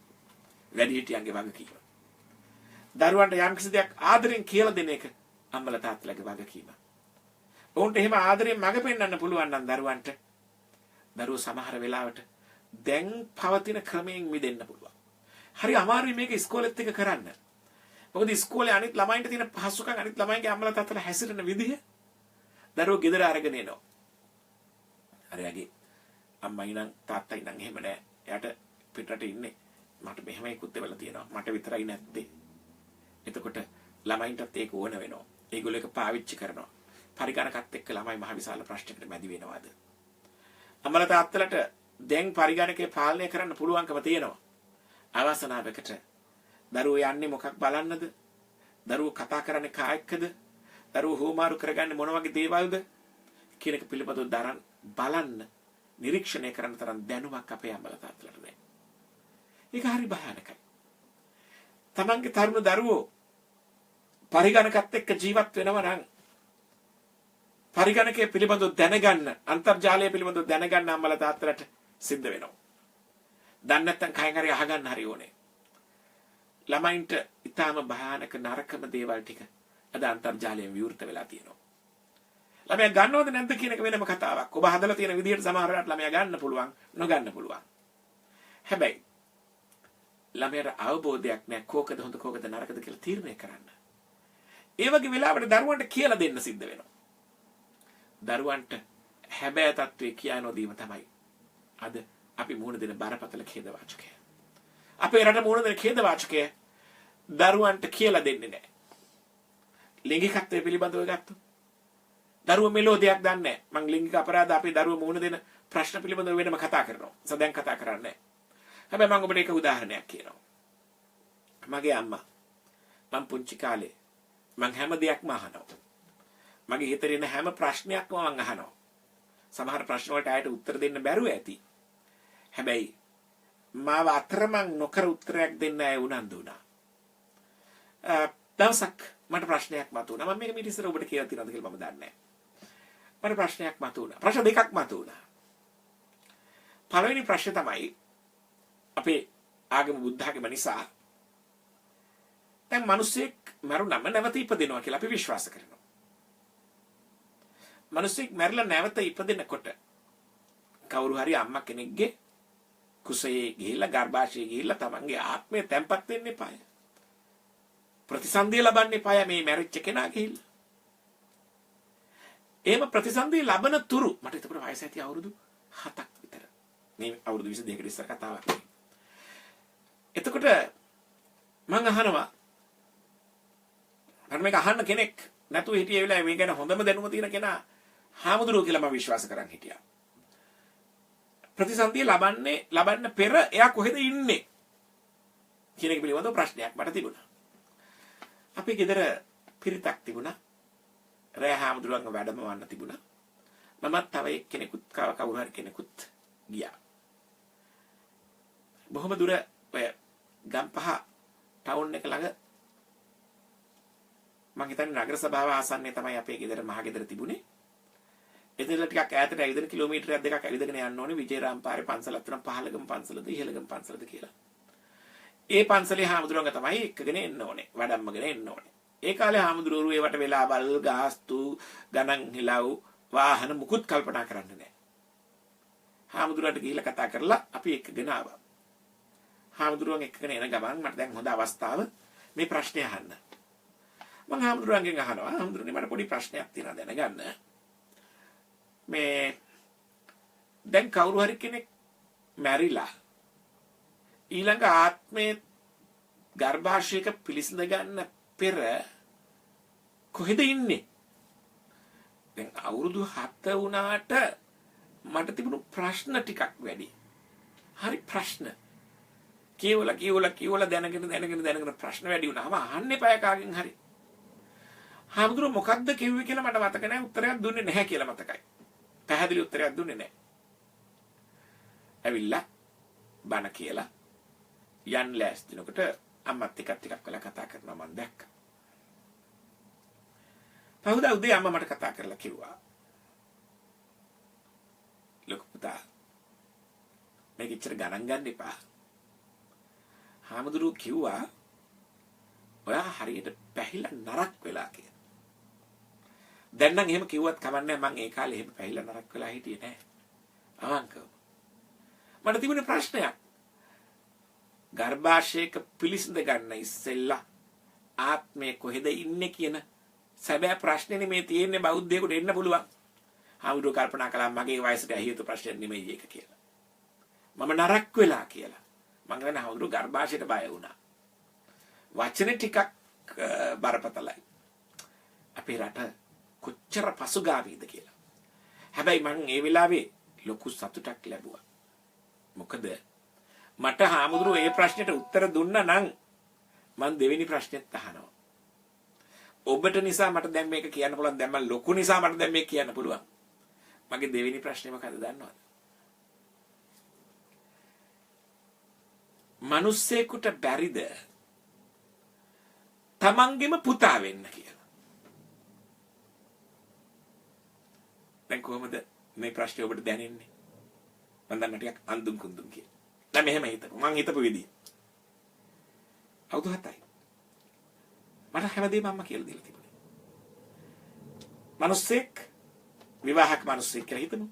වැඩිහිටියන්ගේ වගකීම. දරුවන්ට යම් කිසි දෙයක් ආදරෙන් කියලා දෙන එක අම්මලා තාත්තලාගේ වගකීම. උන්ට එහෙම ආදරෙන් මඟ පෙන්වන්න පුළුවන් නම් දරුවන්ට දරුවෝ සමහර වෙලාවට දැන් පවතින ක්‍රමයෙන් මිදෙන්න පුළුවන්. හරි අමාරුයි මේක ඉස්කෝලේත් එක කරන්න. මොකද ඉස්කෝලේ අනිත් ළමයින්ට තියෙන පහසුකම් අනිත් ළමයින්ගේ අම්මලා තාත්තලා හැසිරෙන විදිහ දරුවෝ ගෙදර අරගෙන එනවා. හරියගේ අම්මයි නම් තාත්තයි නම් එහෙම නෑ. එයාට පිටරට ඉන්නේ. මට මෙහෙමයි කුත්තේවල තියෙනවා. මට විතරයි නැත්තේ. එතකොට ළමයින්ටත් ඒක ඕන වෙනවා. ඒගොල්ලෝ ඒක පාවිච්චි කරනවා. පරිගණකත් එක්ක ළමයි මහ විශාල ප්‍රශ්නයකට මැදි වෙනවාද? අම්මලා තාත්තලාට දැන් පරිගණකේ පාලනය කරන්න පුළුවන්කම තියෙනවා. අවසනාවකට දරුවෝ යන්නේ මොකක් බලන්නද? දරුවෝ කතා කරන්නේ කා එක්කද? දරුවෝ හොමාරු කරගන්නේ මොන වගේ දේවල්ද? කියන එක පිළිබඳව දරන් බලන්න නිරීක්ෂණය කරන්න තරම් දැනුමක් අපේ අම්මලා තාත්තලාට නැහැ. ඒක හරි භයානකයි. තමන්ගේ තරුණ දරුවෝ පරිගණකත් එක්ක ජීවත් වෙනවා නම් පරිගණකයේ පිළිබඳව දැනගන්න, අන්තර්ජාලය පිළිබඳව දැනගන්න අම්මලා තාත්තලාට සිද්ධ වෙනවා. දන්නේ නැත්නම් කයෙන් හරි අහගන්න හරි ඕනේ. ළමයින්ට ඊටාම භයානක නරකම දේවල් ටික අද අන්තර්ජාලයෙන් විවෘත වෙලා තියෙනවා. ළමයා ගන්නවද නැද්ද කියන එක වෙනම කතාවක්. ඔබ හදලා තියෙන විදිහට සමහර වෙලාවට ළමයා ගන්න පුළුවන්, නොගන්න පුළුවන්. හැබැයි ළමයාට අවබෝධයක් නැහැ කෝකද හොඳ කෝකද නරකද කියලා තීරණය කරන්න. ඒ වගේ වෙලාවට දරුවන්ට කියලා දෙන්න සිද්ධ වෙනවා. දරුවන්ට හැබෑ තත්ත්වයේ කියා නොදීම තමයි අද අපි මුහුණ දෙන බරපතල ඛේදවාචකය. අපේ රට මුහුණ දෙන ඛේදවාචකය දරුවන්ට කියලා දෙන්නේ නැහැ. ලිංගිකත්වය පිළිබඳව ගත්තොත් දරුවෝ මෙලෝ දෙයක් දන්නේ නැහැ. මං ලිංගික අපරාධ අපේ දරුවෝ මුහුණ දෙන ප්‍රශ්න පිළිබඳව වෙනම කතා කරනවා. සදැන් කතා කරන්නේ නැහැ. හැබැයි මම ඔබට එක උදාහරණයක් කියනවා. මගේ අම්මා මම පුංචි කාලේ මං හැම දෙයක්ම අහනවා. මගේ හිතේ ඉන්න හැම ප්‍රශ්නයක්ම මං අහනවා. සමහර ප්‍රශ්න වලට ආයෙත් උත්තර දෙන්න බැරුව ඇති. හැබැයි මාව අතරමං නොකර උත්තරයක් දෙන්න ඇය උනන්දු වුණා. දවසක් මට ප්‍රශ්නයක් මතුවුණා. මම මේක ඊට ඉස්සර ඔබට කියලා තියෙනවද කියලා මම දන්නේ නැහැ. මට ප්‍රශ්නයක් මතුවුණා. ප්‍රශ්න දෙකක් මතුවුණා. පළවෙනි ප්‍රශ්නේ තමයි අපේ ආගම බුද්ධ ආගම නිසා දැන් මිනිස්සෙක් මරුණම නැවත ඉපදෙනවා කියලා අපි විශ්වාස කරනවා. මිනිස්සෙක් මැරිලා නැවත ඉපදෙනකොට කවුරු හරි අම්මා කෙනෙක්ගේ කුසයේ ගිහිල්ලා ගර්භාෂයේ ගිහිල්ලා තමන්ගේ ආත්මය තැම්පත් වෙන්න එපාය. ප්‍රතිසන්දිය ලබන්න එපාය මේ මැරිච්ච කෙනා ගිහිල්ලා. එහෙම ප්‍රතිසන්දිය ලබන තුරු මට එතකොට වයස ඇති අවුරුදු 7ක් විතර. මේ අවුරුදු 22කට ඉස්සර කතාවක්. එතකොට මං අහනවා මම මේක අහන්න කෙනෙක් නැතුව හිටියේ වෙලාවේ මේ ගැන හොඳම දැනුම තියෙන කෙනා හාමුදුරුවෝ කියලා මම විශ්වාස කරන් හිටියා. ප්‍රතිසන්දිය ලබන්න පෙර එයා කොහෙද ඉන්නේ කියන එක පිළිබඳව ප්‍රශ්නයක් මට තිබුණා. අපේ ගෙදර පිරිතක් තිබුණා. රෑ හාමුදුරුවන්ගේ වැඩම වන්න තිබුණා. මමත් තව එක්කෙනෙකුත් කවුරු හරි කෙනෙකුත් ගියා. බොහොම දුර ඔය ගම්පහ ටවුන් එක ළඟ මං හිතන්නේ නගර සභාව ආසන්නයේ තමයි අපේ ගෙදර මහ ගෙදර තිබුණේ. එතනලා ටිකක් ඈතට ඇවිදින කිලෝමීටරයක් දෙකක් ඇවිදගෙන යන්න ඕනේ විජේරාම් පාරේ පන්සලක් තුනක් පහළගම පන්සලද ඉහළගම පන්සලද කියලා. ඒ පන්සලේ හාමුදුරුවන්ගේ තමයි එක්කගෙන එන්න ඕනේ. වඩම්මගෙන එන්න ඕනේ. ඒ කාලේ හාමුදුරුවෝ ඒවට වෙලා බල් ගාස්තු ගණන් හිලව් වාහන මුකුත් කල්පනා කරන්නේ නැහැ. හාමුදුරුවන්ට ගිහිල්ලා කතා කරලා අපි එක්කගෙන ආවා. හාමුදුරුවන් එක්කගෙන එන ගමන් මට දැන් හොඳ අවස්ථාව මේ ප්‍රශ්නය අහන්න. මම හාමුදුරුවන්ගෙන් අහනවා හාමුදුරුවනේ මට පොඩි ප්‍රශ්නයක් තියෙනවා දැනගන්න. මේ දැන් කවුරු හරි කෙනෙක් මැරිලා ඊළඟ ආත්මේ ගර්භාෂයක පිළිසිඳ ගන්න පෙර කොහෙද ඉන්නේ? දැන් අවුරුදු 7 වුණාට මට තිබුණු ප්‍රශ්න ටිකක් වැඩි. හරි ප්‍රශ්න. කියවලා දැනගෙන ප්‍රශ්න වැඩි වුණාම අහන්න එපා කාගෙන් හරි. හාමුදුරුවෝ මොකද්ද කිව්වේ කියලා මට මතක නැහැ. උත්තරයක් දුන්නේ නැහැ කියලා මතකයි. පැහැදිලි උත්තරයක් දුන්නේ නැහැ. ඇවිල්ලා බණ කියලා යන් ලෑස්තිනකොට අම්මත් එක්ක ටිකක් වෙලා කතා කරනවා මම දැක්කා. පහුදා උදේ අම්මා මට කතා කරලා කිව්වා. ලොකු පුතා මේක ඉච්චර ගණන් ගන්න එපා. හාමුදුරුවෝ කිව්වා ඔයා හරියට පැහිලා නරක් වෙලා කියලා. දැන් නම් එහෙම කිව්වත් කමන්නේ මම ඒ කාලේ එහෙම පැහිලා නරක් වෙලා හිටියේ නෑ. අවංකව. මට තිබුණේ ප්‍රශ්නයක්. ගර්භාෂයක පිළිසිඳ ගන්න ඉස්සෙල්ලා ආත්මය කොහෙද ඉන්නේ කියන සැබෑ ප්‍රශ්නේ මේ තියෙන්නේ බෞද්ධයෙකුට එන්න පුළුවන්. හාමුදුරුවෝ කල්පනා කළා මගේ වයසට ඇහියුතු ප්‍රශ්නයක් නෙමෙයි ඒක කියලා. මම නරක් වෙලා කියලා. මං කියන්නේ හාමුදුරුවෝ ගර්භාෂයට බය වුණා. වචනේ ටිකක් බරපතලයි. අපේ රට කොච්චර පසුගාමීද කියලා. හැබැයි මං ඒ වෙලාවේ ලොකු සතුටක් ලැබුවා. මොකද මට හාමුදුරුවෝ ඒ ප්‍රශ්නෙට උත්තර දුන්නා නම් මං දෙවෙනි ප්‍රශ්නෙත් අහනවා. ඔබට නිසා මට දැන් මේක කියන්න පුළුවන්. දැන් මම ලොකු නිසා මට දැන් මේක කියන්න පුළුවන්. මගේ දෙවෙනි ප්‍රශ්නේ මොකද දන්නවද? මිනිස්සෙකුට බැරිද තමන්ගේම පුතා වෙන්න කියලා? දැන් කොහොමද මේ ප්‍රශ්නේ ඔබට දැනෙන්නේ? මම දැන් ටිකක් අඳුම් කුඳුම් කියලා. දැන් මෙහෙම හිතමු. මං හිතපු විදිය. අවුරුදු 7යි. මට හැමදේම අම්මා කියලා දීලා තිබුණේ. මිනිස්සෙක් විවාහක මිනිස්සෙක් කියලා හිතමු.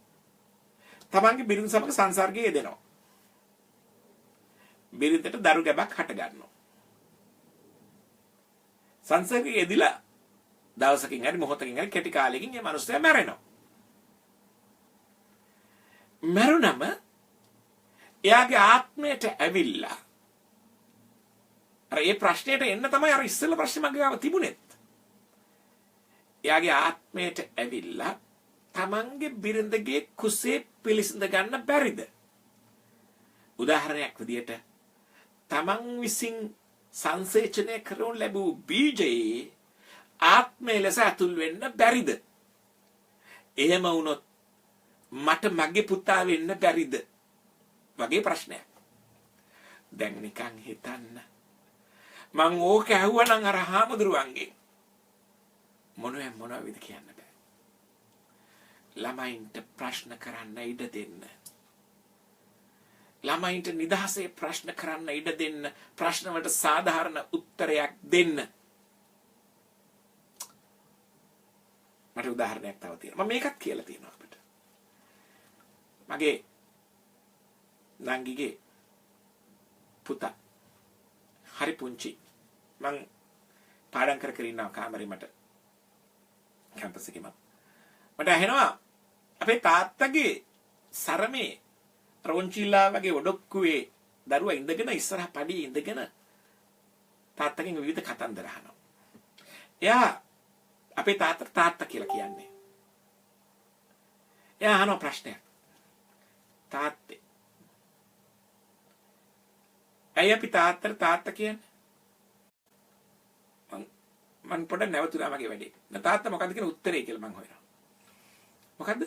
තමන්ගේ බිරිඳ සමග සංසර්ගයේ යෙදෙනවා. බිරිඳට දරු ගැබක් හට ගන්නවා. සංසර්ගයේ යෙදිලා දවසකින් හරි මොහොතකින් හරි කෙටි කාලයකින් මේ මිනිස්සයා මැරෙනවා. මරුණම එයාගේ ආත්මයට ඇවිල්ලා අර ඒ ප්‍රශ්නෙට එන්න තමයි අර ඉස්සෙල්ලා ප්‍රශ්නේ මගේ ගාව තිබුණෙත්. එයාගේ ආත්මයට ඇවිල්ලා තමන්ගේ බිරිඳගේ කුසේ පිළිසිඳ ගන්න බැරිද? උදාහරණයක් විදියට තමන් විසින් සංසේචනය කරනු ලැබූ බීජයේ ආත්මය ලෙස ඇතුල් වෙන්න බැරිද? එහෙම වුණොත් මට මගේ පුතා වෙන්න බැරිද? වගේ ප්‍රශ්නයක්. දැන් නිකන් හිතන්න. මං ඕක ඇහුවනම් අර හාමුදුරුවන්ගේ මොනවද කියන්න බෑ. ළමයින්ට ප්‍රශ්න කරන්න ඉඩ දෙන්න. ළමයින්ට නිදහසේ ප්‍රශ්න කරන්න ඉඩ දෙන්න. ප්‍රශ්න වලට සාධාරණ උත්තරයක් දෙන්න. මට උදාහරණයක් තව තියෙනවා. මම මේකත් කියලා තියෙනවා අපිට. මගේ නංගිගේ පුතා හරි පුංචි. මං පාඩම් කර ඉන්නවා කාමරේ මට කැම්පස් එකේ මට ඇහෙනවා අපේ තාත්තගේ සරමේ රොන්චිලා වගේ ඔඩොක්කුවේ දරුවා ඉඳගෙන ඉස්සරහ පඩියේ ඉඳගෙන තාත්තගෙන් විවිධ කතන්දර අහනවා. එයා අපේ තාත්තා කියලා කියන්නේ. එයා අහන ප්‍රශ්නයක්. තාත්තේ. ඇයි අපි තාත්තා කියන්නේ? මං පොඩ්ඩක් නැවතුණා මගේ වැඩේ. තාත්තා මොකද්ද කියන උත්තරේ කියලා මං හොයනවා. මොකද්ද?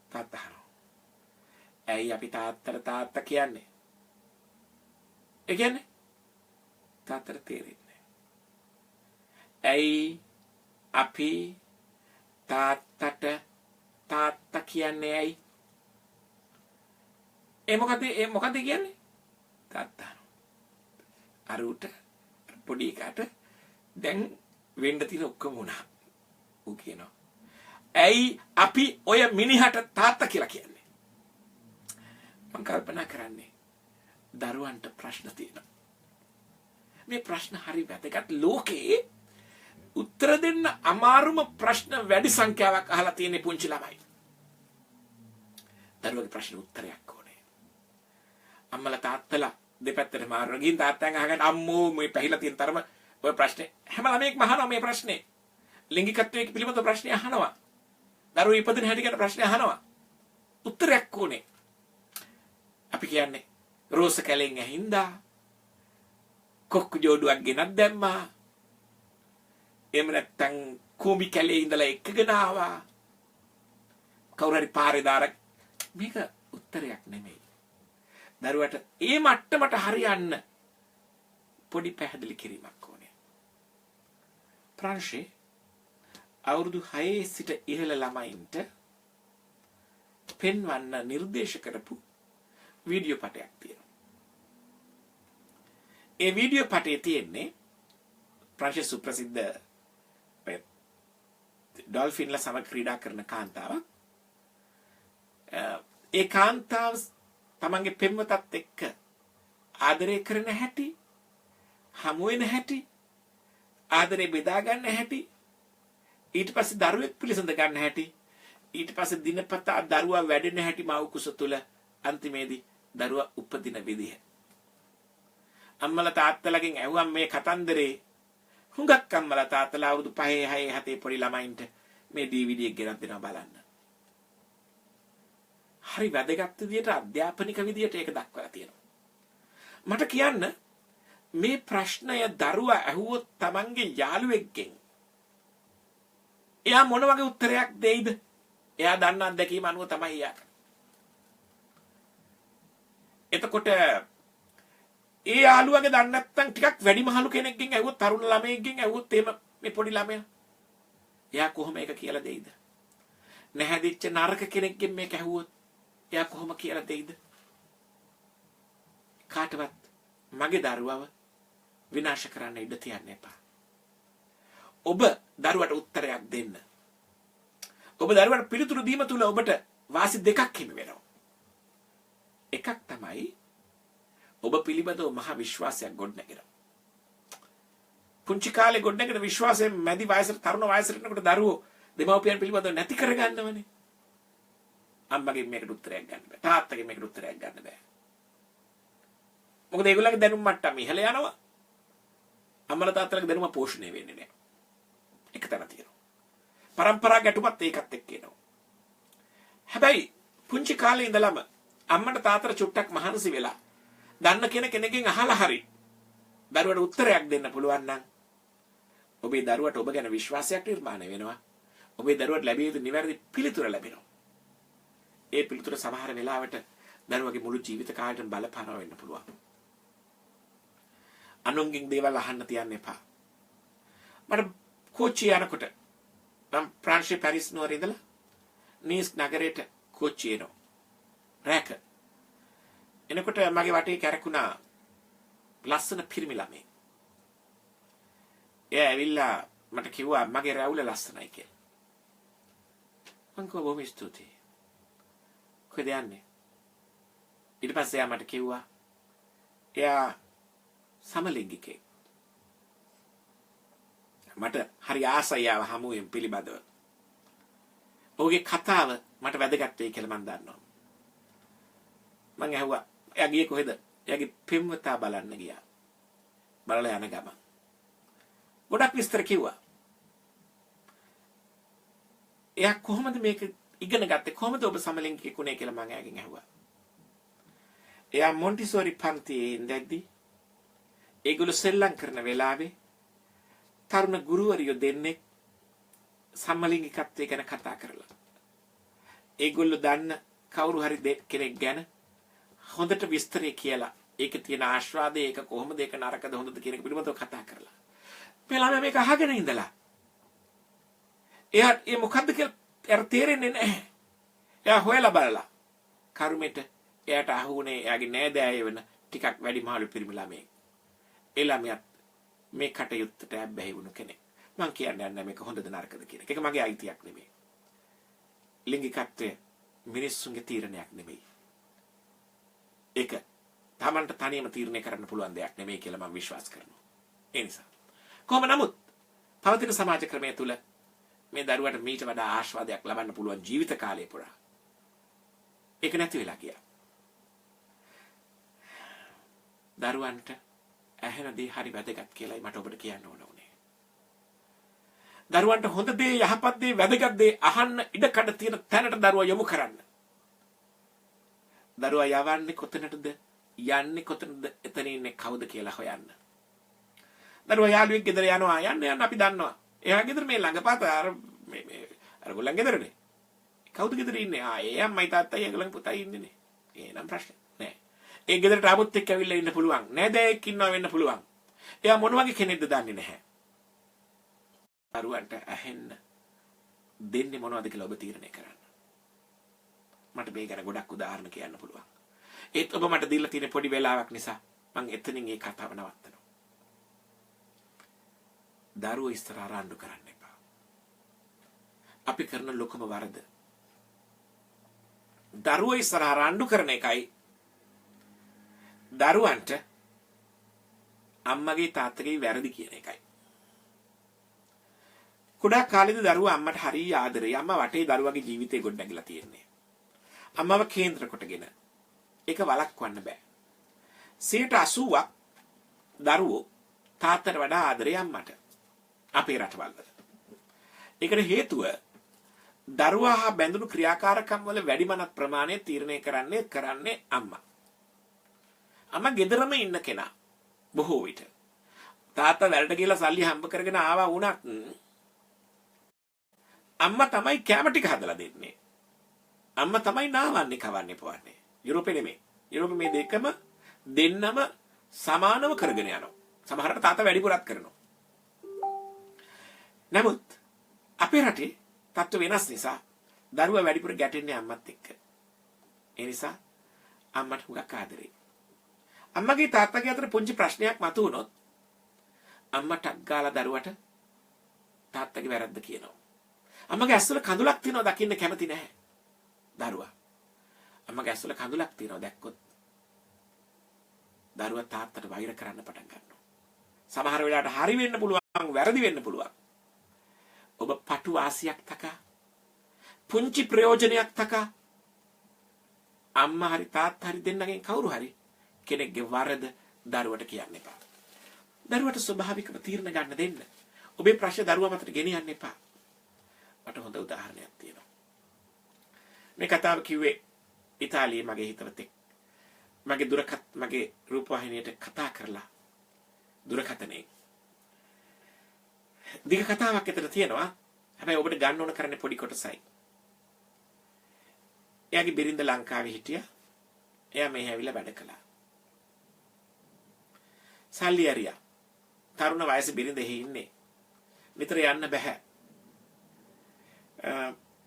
තාත්තා අහනවා. ඇයි අපි තාත්තා කියන්නේ? ඒ කියන්නේ තාත්තට තේරෙන්නේ. ඇයි අපි තාත්තට තාත්තා කියන්නේ ඇයි? ඒ මොකද කියන්නේ? තාත්තා. අරුට පොඩි එකාට දැන් වෙන්න තියෙන ඔක්කොම වුණා. ඌ කියනවා. ඇයි අපි ඔය මිනිහට තාත්තා කියලා කියන්නේ? මම කල්පනා කරන්නේ දරුවන්ට ප්‍රශ්න තියෙනවා. මේ ප්‍රශ්න හරි වැදගත්. ලෝකේ උත්තර දෙන්න අමාරුම ප්‍රශ්න වැඩි සංඛ්‍යාවක් අහලා තියෙන පුංචි ළමයි. දරුවගේ ප්‍රශ්න උත්තරයක් ඕනේ. අම්මලා තාත්තලා දෙපැත්තට මාරුන ගින් තාත්තෙන් අහගෙන අම්මෝ මේ පැහිලා තියෙන තරම ඔය ප්‍රශ්නේ හැම ළමයෙක්ම අහනවා මේ ප්‍රශ්නේ. ලිංගිකත්වයේ පිළිබඳ ප්‍රශ්නේ අහනවා. දරුවෝ ඉපදින හැටි ගැන ප්‍රශ්නේ අහනවා. උත්තරයක් ඕනේ. අපි කියන්නේ රෝස කැලෙන් ඇහින්දා කොක්කු ජෝඩුවක් ගෙනත් දැම්මා. එහෙම නැත්තම් කෝඹි කැලේ ඉඳලා එක්කගෙන ආවා. කවුරු හරි පාරේ දාරක් මේක උත්තරයක් නෙමෙයි. දරුවට ඒ මට්ටමට හරියන්න පොඩි පැහැදිලි කිරීමක් ඕනේ. ප්‍රංශේ අවුරුදු 6 සිට ඉහළ ළමයින්ට පෙන්වන්න නිර්දේශ කරපු වීඩියෝ පටයක් තියෙනවා. ඒ වීඩියෝ පටේ තියෙන්නේ ප්‍රංශ සුප්‍රසිද්ධ ඩොල්ෆින්ලා සමග ක්‍රීඩා කරන කාන්තාවක්. ඒ කාන්තාව තමන්ගේ පෙම්වතත් එක්ක ආදරය කරන හැටි, හමු වෙන හැටි, ආදරේ බෙදා ගන්න හැටි, ඊට පස්සේ දරුවෙක් පිළිසඳ ගන්න හැටි, ඊට පස්සේ දිනපතා දරුවා වැඩෙන හැටි මව් කුස තුල අන්තිමේදී දරුවා උපදින විදිහ. අම්මලා තාත්තලාගෙන් ඇහුවම් මේ කතන්දරේ හුඟක් අම්මලා තාත්තලා අවුරුදු 5 6 7 පොඩි ළමයින්ට මේ DVD එක ගෙනත් දෙනවා බලන්න. හරි වැදගත් විදියට අධ්‍යාපනික විදියට ඒක දක්වලා තියෙනවා. මට කියන්න මේ ප්‍රශ්නය දරුවා ඇහුවොත් Tamanගේ යාළුවෙක්ගෙන් එයා මොන වගේ උත්තරයක් දෙයිද? එයා දන්න අත්දැකීම අනුව තමයි එයා. එතකොට ඒ යාළුවගේ දන්නේ නැත්නම් ටිකක් වැඩිමහලු කෙනෙක්ගෙන් ඇහුවොත් තරුණ ළමයෙක්ගෙන් ඇහුවොත් එහෙම මේ පොඩි ළමයා එයා කොහොම ඒක කියලා දෙයිද? නැහැදිච්ච නරක කෙනෙක්ගෙන් මේක ඇහුවොත් එයා කොහොම කියලා දෙයිද? කාටවත් මගේ දරුවව විනාශ කරන්න ඉඩ තියන්න එපා. ඔබ දරුවට උත්තරයක් දෙන්න. ඔබ දරුවට පිළිතුරු දීම තුල ඔබට වාසි දෙකක් හිමි වෙනවා. එකක් තමයි ඔබ පිළිබඳව මහ විශ්වාසයක් ගොඩනැගෙනවා. පුංචි කාලේ ගොඩනැගෙන විශ්වාසයෙන් මැදි වයසට තරුණ වයසට යනකොට දරුවෝ දෙමව්පියන් පිළිබඳව නැති කරගන්නවනේ. අම්මගෙන් මේකට උත්තරයක් ගන්න බෑ. තාත්තගෙන් මේකට උත්තරයක් ගන්න බෑ. මොකද ඒගොල්ලන්ගේ දැනුම් මට්ටම ඉහළ යනවා. අම්මලා තාත්තලාගේ දැනුම පෝෂණය වෙන්නේ නැහැ. එක තැන තියෙනවා. පරම්පරා ගැටුමත් ඒකත් එක්ක එනවා. හැබැයි පුංචි කාලේ ඉඳලම අම්මට තාත්තට චුට්ටක් මහන්සි වෙලා දන්න කෙනෙක්ගෙන් අහලා හරි දරුවට උත්තරයක් දෙන්න පුළුවන් නම් ඔබේ දරුවට ඔබ ගැන විශ්වාසයක් නිර්මාණය වෙනවා. ඔබේ දරුවට ලැබිය යුතු නිවැරදි පිළිතුර ලැබෙනවා. ඒ පිළිතුර සමහර වෙලාවට දරුවගේ මුළු ජීවිත කාලයටම බලපානවා වෙන්න පුළුවන්. අනුන්ගෙන් දේවල් අහන්න තියන්න එපා. මට කෝච්චිය යනකොට මම ප්‍රංශේ පැරිස් නුවර ඉඳලා නීස් නගරයට කෝච්චිය එනවා. රැක. එනකොට මගේ වටේ කැරකුණා ලස්සන පිරිමි ළමයි. එයා ඇවිල්ලා මට කිව්වා මගේ රැවුල ලස්සනයි කියලා. මං කිව්වා බොහොම ස්තුතියි. කොහෙද යන්නේ? ඊට පස්සේ එයා මට කිව්වා එයා සමලිංගිකයෙක්. මට හරි ආසයි ආව හමුවෙන් පිළිබඳව. ඔහුගේ කතාව මට වැදගත් වෙයි කියලා මම දන්නවා. මං ඇහුවා එයා ගියේ කොහෙද? එයාගේ පෙම්වතා බලන්න ගියා. බලලා යන ගමන් ගොඩක් විස්තර කිව්වා. එයා කොහොමද මේක ඉගෙන ගත්තේ? කොහොමද ඔබ සමලිංගිකයෙක් වුණේ කියලා මං එයාගෙන් ඇහුවා. එයා මොන්ටිසෝරි පන්තියේ ඉඳද්දි ඒගොල්ලෝ සෙල්ලම් කරන වෙලාවේ තරුණ ගුරුවරියෝ දෙන්නෙක් සමලිංගිකත්වය ගැන කතා කරලා. ඒගොල්ලෝ දන්න කවුරු හරි කෙනෙක් ගැන හොඳට විස්තරය කියලා ඒකේ තියෙන ආස්වාදය ඒක කොහොමද ඒක නරකද හොඳද කියන එක පිළිබඳව කතා කරලා. මේ ළමයා මේක අහගෙන ඉඳලා. එයා ඒ මොකද්ද කියලා තේරෙන්නේ නැහැ. එයා හොයලා බලලා. කර්මෙට එයාට අහුනේ එයාගේ නෑදෑය වෙන ටිකක් වැඩි මහලු පිරිමි ළමයෙක්. ඒ ළමයාත් මේ කටයුත්තට ඇබ්බැහි වුණු කෙනෙක්. මං කියන්නේ නැහැ මේක හොඳද නරකද කියන එක. ඒක මගේ අයිතියක් නෙමෙයි. ලිංගිකත්වය මිනිස්සුන්ගේ තීරණයක් නෙමෙයි. ඒක තමන්ට තනියම තීරණය කරන්න පුළුවන් දෙයක් නෙමෙයි කියලා මම විශ්වාස කරනවා. ඒ නිසා කොහොම නමුත් පවතින සමාජ ක්‍රමය තුළ මේ දරුවට මීට වඩා ආස්වාදයක් ලබන්න පුළුවන් ජීවිත කාලය පුරා. ඒක නැති වෙලා ගියා. දරුවන්ට ඇහෙන දේ හරි වැදගත් කියලායි මට ඔබට කියන්න ඕන උනේ. දරුවන්ට හොඳ දේ යහපත් දේ වැදගත් දේ අහන්න ඉඩකඩ තියෙන තැනට දරුවා යොමු කරන්න. දරුවා යවන්නේ කොතනටද? යන්නේ කොතනද? එතන ඉන්නේ කවුද කියලා හොයන්න. දරුවා යාළුවෙක් ගෙදර යනවා යන්න අපි දන්නවා. එයා ගෙදර මේ ළඟපාත අර ගොල්ලන් ගෙදරනේ. කවුද ගෙදර ඉන්නේ? ඒ අම්මයි තාත්තයි ඒගොල්ලන් පුතයි ඉන්නේනේ. එහෙනම් ප්‍රශ්න නෑ. ඒ ගෙදරට ආවොත් එක්ක ඇවිල්ලා ඉන්න පුළුවන්. නෑදෑයෙක් ඉන්නවා වෙන්න පුළුවන්. එයා මොන වගේ කෙනෙක්ද දන්නේ නැහැ. දරුවන්ට ඇහෙන්න දෙන්නේ මොනවද කියලා ඔබ තීරණය කරන්න. මට මේ ගැන ගොඩක් උදාහරණ කියන්න පුළුවන්. ඒත් ඔබ මට දීලා තියෙන පොඩි වෙලාවක් නිසා මම එතනින් මේ කතාව නවත්තනවා. දරුවෝ ඉස්සරහ රණ්ඩු කරන්න එපා. අපි කරන ලොකම වරද දරුවෝ ඉස්සරහ රණ්ඩු කරන එකයි දරුවන්ට අම්මගේ තාත්තගේ වැරදි කියන එකයි. කුඩා කාලේදී දරුවා අම්මට හරිය ආදරේ. අම්මා වටේ දරුවාගේ ජීවිතේ ගොඩනැගිලා තියෙන්නේ. අම්මව කේන්ද්‍ර කොටගෙන ඒක වළක්වන්න බෑ. 80%ක් දරුවෝ තාත්තට වඩා ආදරේ අම්මට. අපේ රටවල් වල. ඒකට හේතුව දරුවා හා බැඳුණු ක්‍රියාකාරකම් වල වැඩිමනත් ප්‍රමාණය තීරණය කරන්නේ අම්මා. අම්මා ගෙදරම ඉන්න කෙනා බොහෝ විට. තාත්තා වැඩට ගිහලා සල්ලි හම්බ කරගෙන ආවා වුණත් අම්මා තමයි කැම ටික හදලා දෙන්නේ. අම්මා තමයි නාවන්නේ කවන්නේ පොවන්නේ. යුරෝපේ නෙමෙයි. යුරෝපේ මේ දෙකම දෙන්නම සමානව කරගෙන යනවා. සමහරට තාත්තා වැඩිපුරත් කරනවා. නමුත් අපේ රටේ තත්ත්ව වෙනස් නිසා දරුවා වැඩිපුර ගැටෙන්නේ අම්මත් එක්ක. ඒ නිසා අම්මට හුඟක් ආදරේ. අම්මගේ තාත්තගේ අතර පුංචි ප්‍රශ්නයක් මතුවුනොත් අම්මා ටක් ගාලා දරුවට තාත්තගේ වැරද්ද කියනවා. අම්මගේ ඇස්වල කඳුලක් තියෙනවා දකින්න කැමති නැහැ දරුවා. අම්මගේ ඇස්වල කඳුලක් තියෙනවා දැක්කොත් දරුවා තාත්තට වෛර කරන්න පටන් ගන්නවා. සමහර වෙලාවට හරි වෙන්න පුළුවන්, වැරදි වෙන්න පුළුවන්. ඔබ පටු වාසියක් තකා පුංචි ප්‍රයෝජනයක් තකා අම්මා හරි තාත්තා හරි දෙන්නගෙන් කවුරු හරි කෙනෙක්ගේ වරද දරුවට කියන්න එපා. දරුවට ස්වභාවිකව තීරණ ගන්න දෙන්න. ඔබේ ප්‍රශ්න දරුවා මතට ගෙනියන්න එපා. මට හොඳ උදාහරණයක් තියෙනවා. මේ කතාව කිව්වේ ඉතාලියේ මගේ හිතවතෙක්. මගේ රූපවාහිනියට කතා කරලා දුරකථනයේ. දිග කතාවක් ඇතර තියෙනවා. හැබැයි ඔබට ගන්න ඕන කරන්නේ පොඩි කොටසයි. එයාගේ බිරිඳ ලංකාවේ හිටියා. එයා මෙහි ඇවිල්ලා වැඩ කළා. සල්ලි ඇරියා. තරුණ වයසේ බිරිඳ එහි ඉන්නේ. නිතර යන්න බෑ.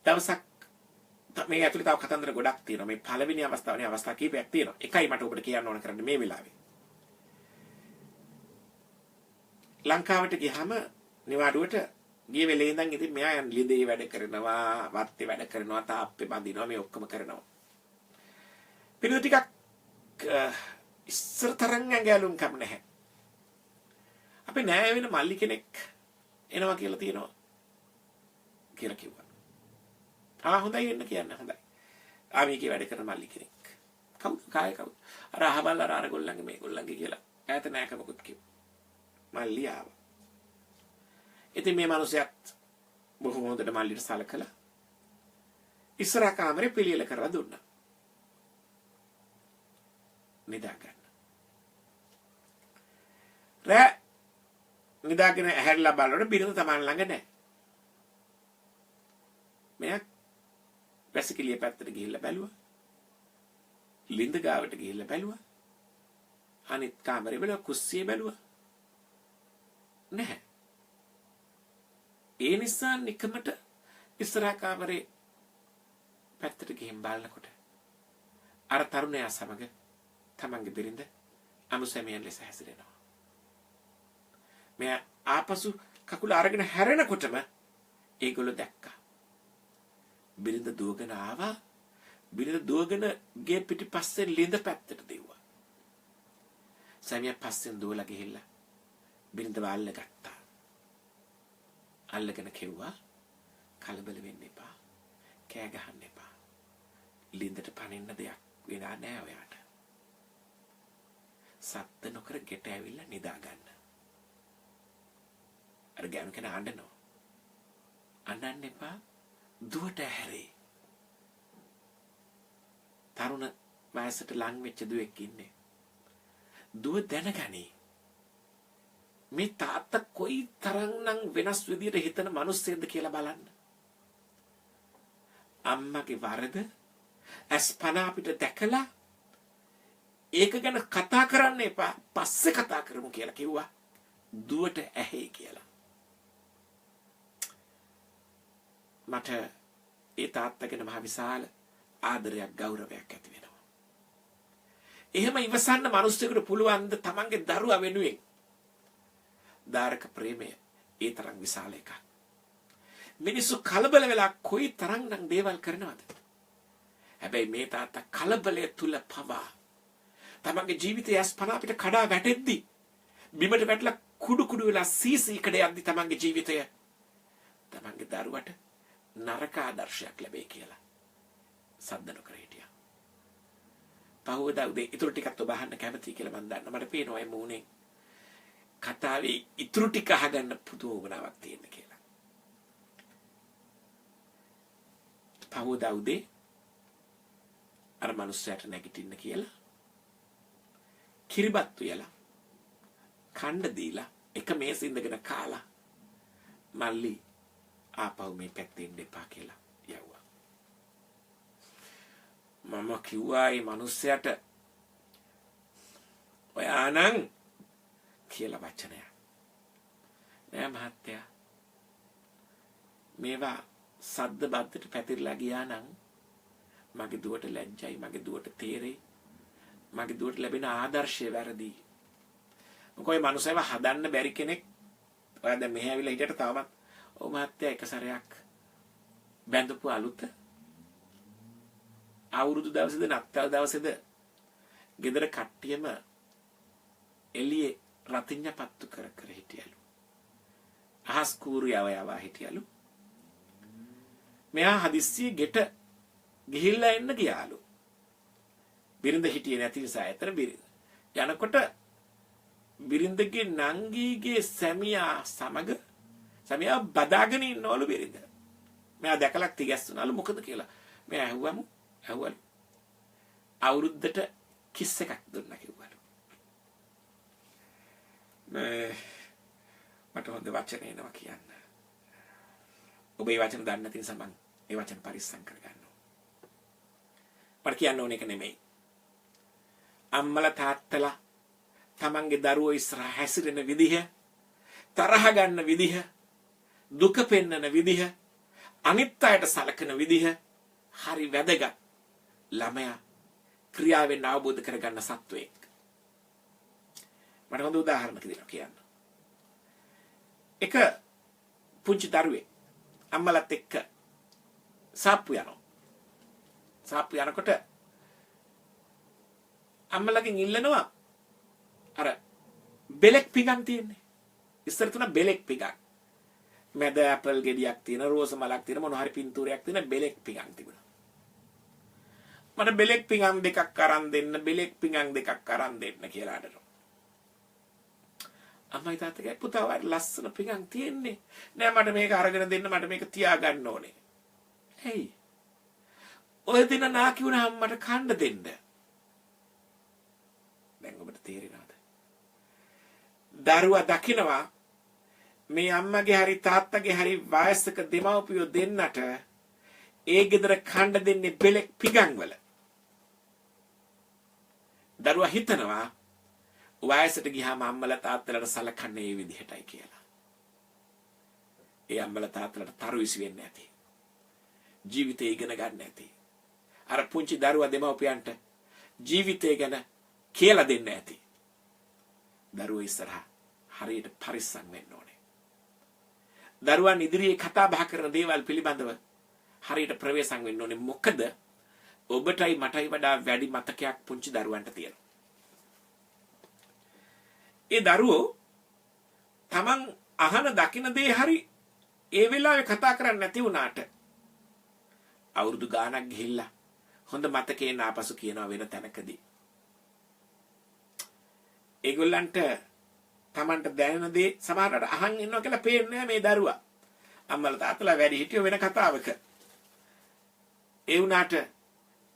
දවසක් මේ ඇතුලේ තව කතන්දර ගොඩක් තියෙනවා. මේ පළවෙනි අවස්ථාවේ අවස්ථා කීපයක් තියෙනවා. එකයි මට ඔබට කියන්න ඕන කරන්නේ මේ වෙලාවේ. ලංකාවට ගියාම නිවාඩුවට ගිය වෙලේ ඉඳන් ඉතින් මෙයා යන ලිඳේ වැඩ කරනවා, වත්තේ වැඩ කරනවා, තාප්පේ බඳිනවා, මේ ඔක්කොම කරනවා. පිළිද ටිකක් ඉස්සර තරම් ඇඟලුම් කම් නැහැ. අපි නෑ වෙන මල්ලි කෙනෙක් එනවා කියලා තියෙනවා කියලා කිව්වා. හොඳයි එන්න කියන්න හොඳයි. මේකේ වැඩ කරන මල්ලි කෙනෙක්. කවුද? අර අහබල් අර ගොල්ලන්ගේ මේ ගොල්ලන්ගේ කියලා. ඈත නෑකමකුත් කිව්වා. මල්ලි ආවා. ඉතින් මේ මිනිහයාත් බොහොම හොඳට මල්ලිට සලකලා ඉස්සරහ කාමරේ පිළියෙල කරලා දුන්නා. නිදා ගන්න. රෑ නිදාගෙන ඇහැරලා බලනකොට බිරිඳ තමන් ළඟ නැහැ. මෙයා වැසිකිළිය පැත්තට ගිහිල්ලා බැලුවා. ලිඳ ගාවට ගිහිල්ලා බැලුවා. අනිත් කාමරේ බැලුවා, කුස්සියේ බැලුවා. නැහැ. ඒ නිසා නිකමට ඉස්සරහා කාමරේ පැත්තට ගිහින් බලනකොට අර තරුණයා සමග තමන්ගේ බිරිඳ අමුසැමියන් ලෙස හැසිරෙනවා. මෙයා ආපසු කකුල අරගෙන හැරෙනකොටම ඒගොල්ලෝ දැක්කා. බිරිඳ දුවගෙන ආවා. බිරිඳ දුවගෙන ගේ පිටිපස්සෙන් ලිඳ පැත්තට දෙව්වා. සැමියා පස්සෙන් දුවලා ගිහිල්ලා බිරිඳව අල්ලගත්තා. අල්ලගෙන කිව්වා කලබල වෙන්න එපා. කෑ ගහන්න එපා. ලිඳට පනින්න දෙයක් වෙලා නෑ ඔයාට. සත්ත නොකර ගෙට ඇවිල්ලා නිදා ගන්න. අර ගෑනු කෙනා අඬනවා. අඬන්න එපා. දුවට හැරේ. තරුණ වයසට ලං වෙච්ච දුවෙක් ඉන්නේ. දුව දැනගනි. මේ තාත්තා කොයි තරම්නම් වෙනස් විදියට හිතන මිනිස්සෙක්ද කියලා බලන්න. අම්මගේ වරද අස්පන අපිට දැකලා ඒක ගැන කතා කරන්න එපා. පස්සේ කතා කරමු කියලා කිව්වා. දුවට ඇහි කියලා. මට ඒ තාත්තා ගැන මහ විශාල ආදරයක් ගෞරවයක් ඇති වෙනවා. එහෙම ඉවසන්න මිනිස්සුන්ට පුළුවන් ද තමන්ගේ දරුවා වෙනුවෙන්? දාරක ප්‍රේමය ඒ තරම් විශාල එකක්. මිනිස්සු කලබල වෙලා කොයි තරම්නම් දේවල් කරනවද? හැබැයි මේ තාත්තා කලබලය තුල පවා තමන්ගේ ජීවිතය අස්පන අපිට කඩා වැටෙද්දි බිමට වැටලා කුඩු කුඩු වෙලා සීසීකඩ යද්දි තමන්ගේ ජීවිතය තමන්ගේ දරුවට නරක ආදර්ශයක් ලැබේ කියලා සද්ද නොකර හිටියා. පහුවදා උදේ ඉතුරු ටිකත් ඔබ අහන්න කැමතියි කියලා මම දන්නවා. මට පේනවා මේ මූණේ කතාවේ ඉතුරු ටික අහගන්න පුදුම උවමනාවක් තියෙන කියලා. පහුවදා උදේ අර මනුස්සයාට නැගිටින්න කියලා කිරිබත්තු යලා කණ්ඩ දීලා එක මේසෙ ඉඳගෙන කාලා මල්ලි ආපහු මේ පැත්තේ ඉන්න එපා කියලා යවුවා. මම කිව්වා මේ මිනිස්සයාට ඔයා නම් කියලා වචනයක් නෑ මහත්තයා. මේවා සද්ද බද්දට පැතිරලා ගියා නම් මගේ දුවට ලැජ්ජයි, මගේ දුවට තේරෙයි, මගේ දුවට ලැබෙන ආදර්ශය වැරදි. මොකද මේ මිනිස්සයව හදන්න බැරි කෙනෙක් ඔයා දැන් මෙහෙ ඇවිල්ලා හිටියට තාමත් ඔව් මහත්තයා එක සැරයක් බැඳපු අලුත අවුරුදු දවසේද නත්තල් දවසේද ගෙදර කට්ටියම එළියේ රතිඤ්ඤ පත්තු කර කර හිටියලු. අහස් කූරු යව හිටියලු. මෙයා හදිස්සියේ ගෙට ගිහිල්ලා එන්න ගියාලු. බිරිඳ හිටියේ නැති නිසා ඇතර බිරිඳ යනකොට බිරිඳගේ නංගීගේ සැමියා සමග සැමියා බදාගෙන ඉන්නවලු බිරිඳ. මෙයා දැකලා තිගැස්සුනලු මොකද කියලා. මෙයා ඇහුවලු අවුරුද්දට කිස් එකක් දුන්නා කිව්වලු. මට හොඳ වචන එනවා කියන්න. ඔබ ඒ වචන දන්නේ නැති නිසා මම ඒ වචන පරිස්සම් කරගන්නවා. මට කියන්න ඕන එක නෙමෙයි. අම්මලා තාත්තලා තමන්ගේ දරුවෝ ඉස්සරහ හැසිරෙන විදිහ, තරහ ගන්න විදිහ, දුක පෙන්නන විදිහ, අනිත් අයට සලකන විදිහ හරි වැදගත්. ළමයා ක්‍රියාවෙන් අවබෝධ කරගන්න සත්වයක්. මට හොඳ උදාහරණයක් දෙන්න කියන්න. එක පුංචි දරුවෙක් අම්මලත් එක්ක සාප්පු යනවා. සාප්පු යනකොට අම්මලගෙන් ඉල්ලනවා අර බෙලෙක් පිඟන් තියෙන්නේ. ඉස්සර තුන බෙලෙක් පිඟන්. මැද ඇපල් ගෙඩියක් තියෙන, රෝස මලක් තියෙන, මොන හරි පින්තූරයක් තියෙන බෙලෙක් පිඟන් තිබුණා. මට බෙලෙක් පිඟන් දෙකක් අරන් දෙන්න, බෙලෙක් පිඟන් දෙකක් අරන් දෙන්න කියලා අඬනවා. අම්මයි තාත්තගේ පුතා වර ලස්සන පිඟන් තියෙන්නේ. නෑ මට මේක අරගෙන දෙන්න, මට මේක තියාගන්න ඕනේ. හේයි. ඔය දින නාකි වුණාම මට කන්න දෙන්න. දැන් ඔබට තේරෙනවද? දරුවා දකිනවා මේ අම්මගේ හරි තාත්තගේ හරි වයසක දෙමව්පියෝ දෙන්නට ඒ ගෙදර කන්න දෙන්නේ බෙලෙක් පිඟන් වල. දරුවා හිතනවා වයසට ගියාම අම්මලා තාත්තලාට සලකන්නේ මේ විදිහටයි කියලා. ඒ අම්මලා තාත්තලාට තරුවිසි වෙන්නේ නැති. ජීවිතය ඉගෙන ගන්න නැති. අර පුංචි දරුවා දෙමව්පියන්ට ජීවිතය ගැන කියලා දෙන්න ඇති. දරුවෝ ඉස්සරහා හරියට පරිස්සම් වෙන්න ඕනේ. දරුවන් ඉදිරියේ කතා බහ කරන දේවල් පිළිබඳව හරියට ප්‍රවේශම් වෙන්න ඕනේ. මොකද ඔබටයි මටයි වඩා වැඩි මතකයක් පුංචි දරුවන්ට තියෙනවා. ඒ දරුවෝ තමන් අහන දකින දේ හරි ඒ වෙලාවේ කතා කරන්නේ නැති වුණාට අවුරුදු ගාණක් ගිහිල්ලා හොඳ මතකේ නාපසු කියනවා වෙන තැනකදී. ඒගොල්ලන්ට තමන්ට දැනෙන දේ සමහරවිට අහන් ඉන්නවා කියලා පේන්නේ මේ දරුවා. අම්මලා තාත්තලා වැඩි හිටියෝ වෙන කතාවක. ඒ වුණාට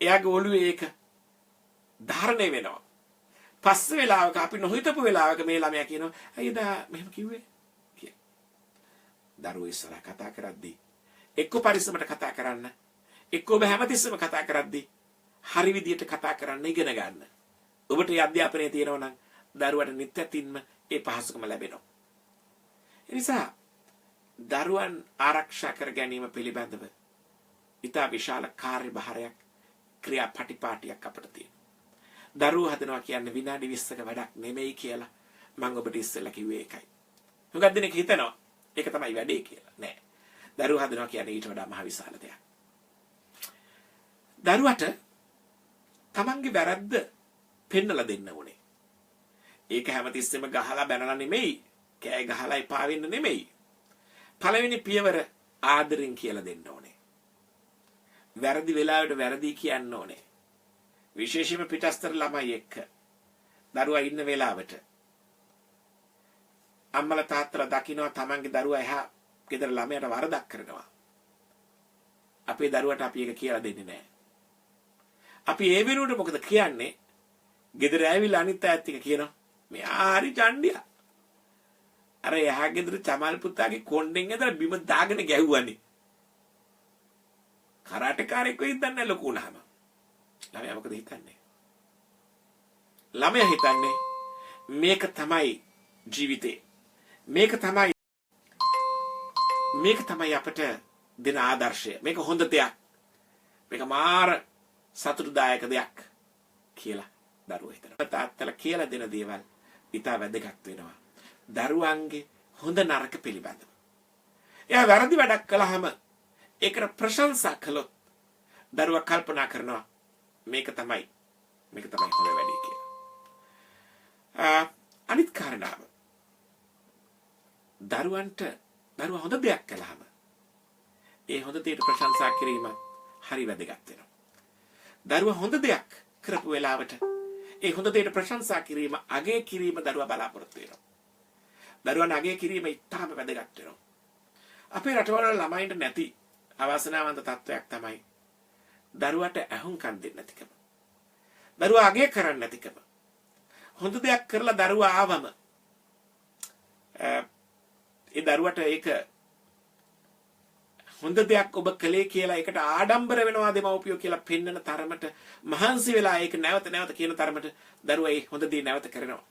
එයාගේ ඔළුවේ ඒක ධාරණය වෙනවා. පස්සේ වෙලාවක අපි නොහිතපු වෙලාවක මේ ළමයා කියනවා අයියදා මෙහෙම කිව්වේ කියලා. දරුවෝ ඉස්සරහ කතා කරද්දී එක්ක පරිස්සමට කතා කරන්න, එක්ක ඔබ හැමතිස්සෙම කතා කරද්දී හරි විදියට කතා කරන්න ඉගෙන ගන්න. ඔබට මේ අධ්‍යාපනයේ තියෙනවා නම් දරුවට නිත්‍යතින්ම ඒ පහසුකම ලැබෙනවා. ඒ නිසා දරුවන් ආරක්ෂා කර ගැනීම පිළිබඳව ඉතා විශාල කාර්යභාරයක් ක්‍රියාපටිපාටියක් අපිට තියෙනවා. දරුවෝ හදනවා කියන්නේ විනාඩි 20ක වැඩක් නෙමෙයි කියලා මම ඔබට ඉස්සෙල්ලා කිව්වේ ඒකයි. මොකක්ද දෙනෙක් හිතනවා ඒක තමයි වැඩේ කියලා. නෑ. දරුවෝ හදනවා කියන්නේ ඊට වඩා මහ විශාල දෙයක්. දරුවට තමන්ගේ වැරද්ද පෙන්නලා දෙන්න ඕනේ. ඒක හැමතිස්සෙම ගහලා බැනලා නෙමෙයි, කෑ ගහලා එපා වෙන්න නෙමෙයි. පළවෙනි පියවර ආදරෙන් කියලා දෙන්න ඕනේ. වැරදි වෙලාවට වැරදි කියන්න ඕනේ. විශේෂයෙන්ම පිටස්තර ළමයි එක්ක දරුවා ඉන්න වෙලාවට අම්මලා තාත්තලා දකිනවා තමන්ගේ දරුවා එහා ගෙදර ළමයාට වරදක් කරනවා. අපේ දරුවට අපි ඒක කියලා දෙන්නේ නැහැ. අපි ඒ වෙනුවට මොකද කියන්නේ? ගෙදර ඇවිල්ලා අනිත් අයත් එක්ක කියනවා මෙයා හරි චණ්ඩියා. අර එහා ගෙදර චමල් පුතාගේ කොණ්ඩෙන් ඇදලා බිම දාගෙන ගැහුවානේ. කරාටකාරයෙක් වෙයිද දන්නේ ලොකු උනහම. ළමයා මොකද හිතන්නේ? ළමයා හිතන්නේ මේක තමයි ජීවිතේ. මේක තමයි අපට දෙන ආදර්ශය. මේක හොඳ දෙයක්. මේක මාර සතුටුදායක දෙයක් කියලා දරුවෝ හිතනවා. තාත්තලා කියලා දෙන දේවල් ඉතා වැදගත් වෙනවා. දරුවන්ගේ හොඳ නරක පිළිබඳව. එයා වැරදි වැඩක් කළාම ඒකට ප්‍රශංසා කළොත් දරුවා කල්පනා කරනවා මේක තමයි හොඳ වැඩේ කියලා. අනිත් කාරණාව දරුවා හොඳ දෙයක් කළාම ඒ හොඳ දෙයට ප්‍රශංසා කිරීම හරි වැදගත් වෙනවා. දරුවා හොඳ දෙයක් කරපු වෙලාවට ඒ හොඳ දෙයට ප්‍රශංසා කිරීම, අගය කිරීම දරුවා බලාපොරොත්තු වෙනවා. දරුවන් අගය කිරීම ඉතාම වැදගත් වෙනවා. අපේ රටවල ළමයින්ට නැති අවාසනාවන්ත තත්වයක් තමයි දරුවට ඇහුම්කන් දෙන්නේ නැතිකම. දරුවා අගය කරන්නේ නැතිකම. හොඳ දෙයක් කරලා දරුවා ආවම ඒ දරුවට ඒක හොඳ දෙයක් ඔබ කළේ කියලා ඒකට ආඩම්බර වෙනවා දෙමව්පියෝ කියලා පෙන්වන තරමට මහන්සි වෙලා ඒක නැවත නැවත කියන තරමට දරුවා ඒ හොඳ දේ නැවත කරනවා.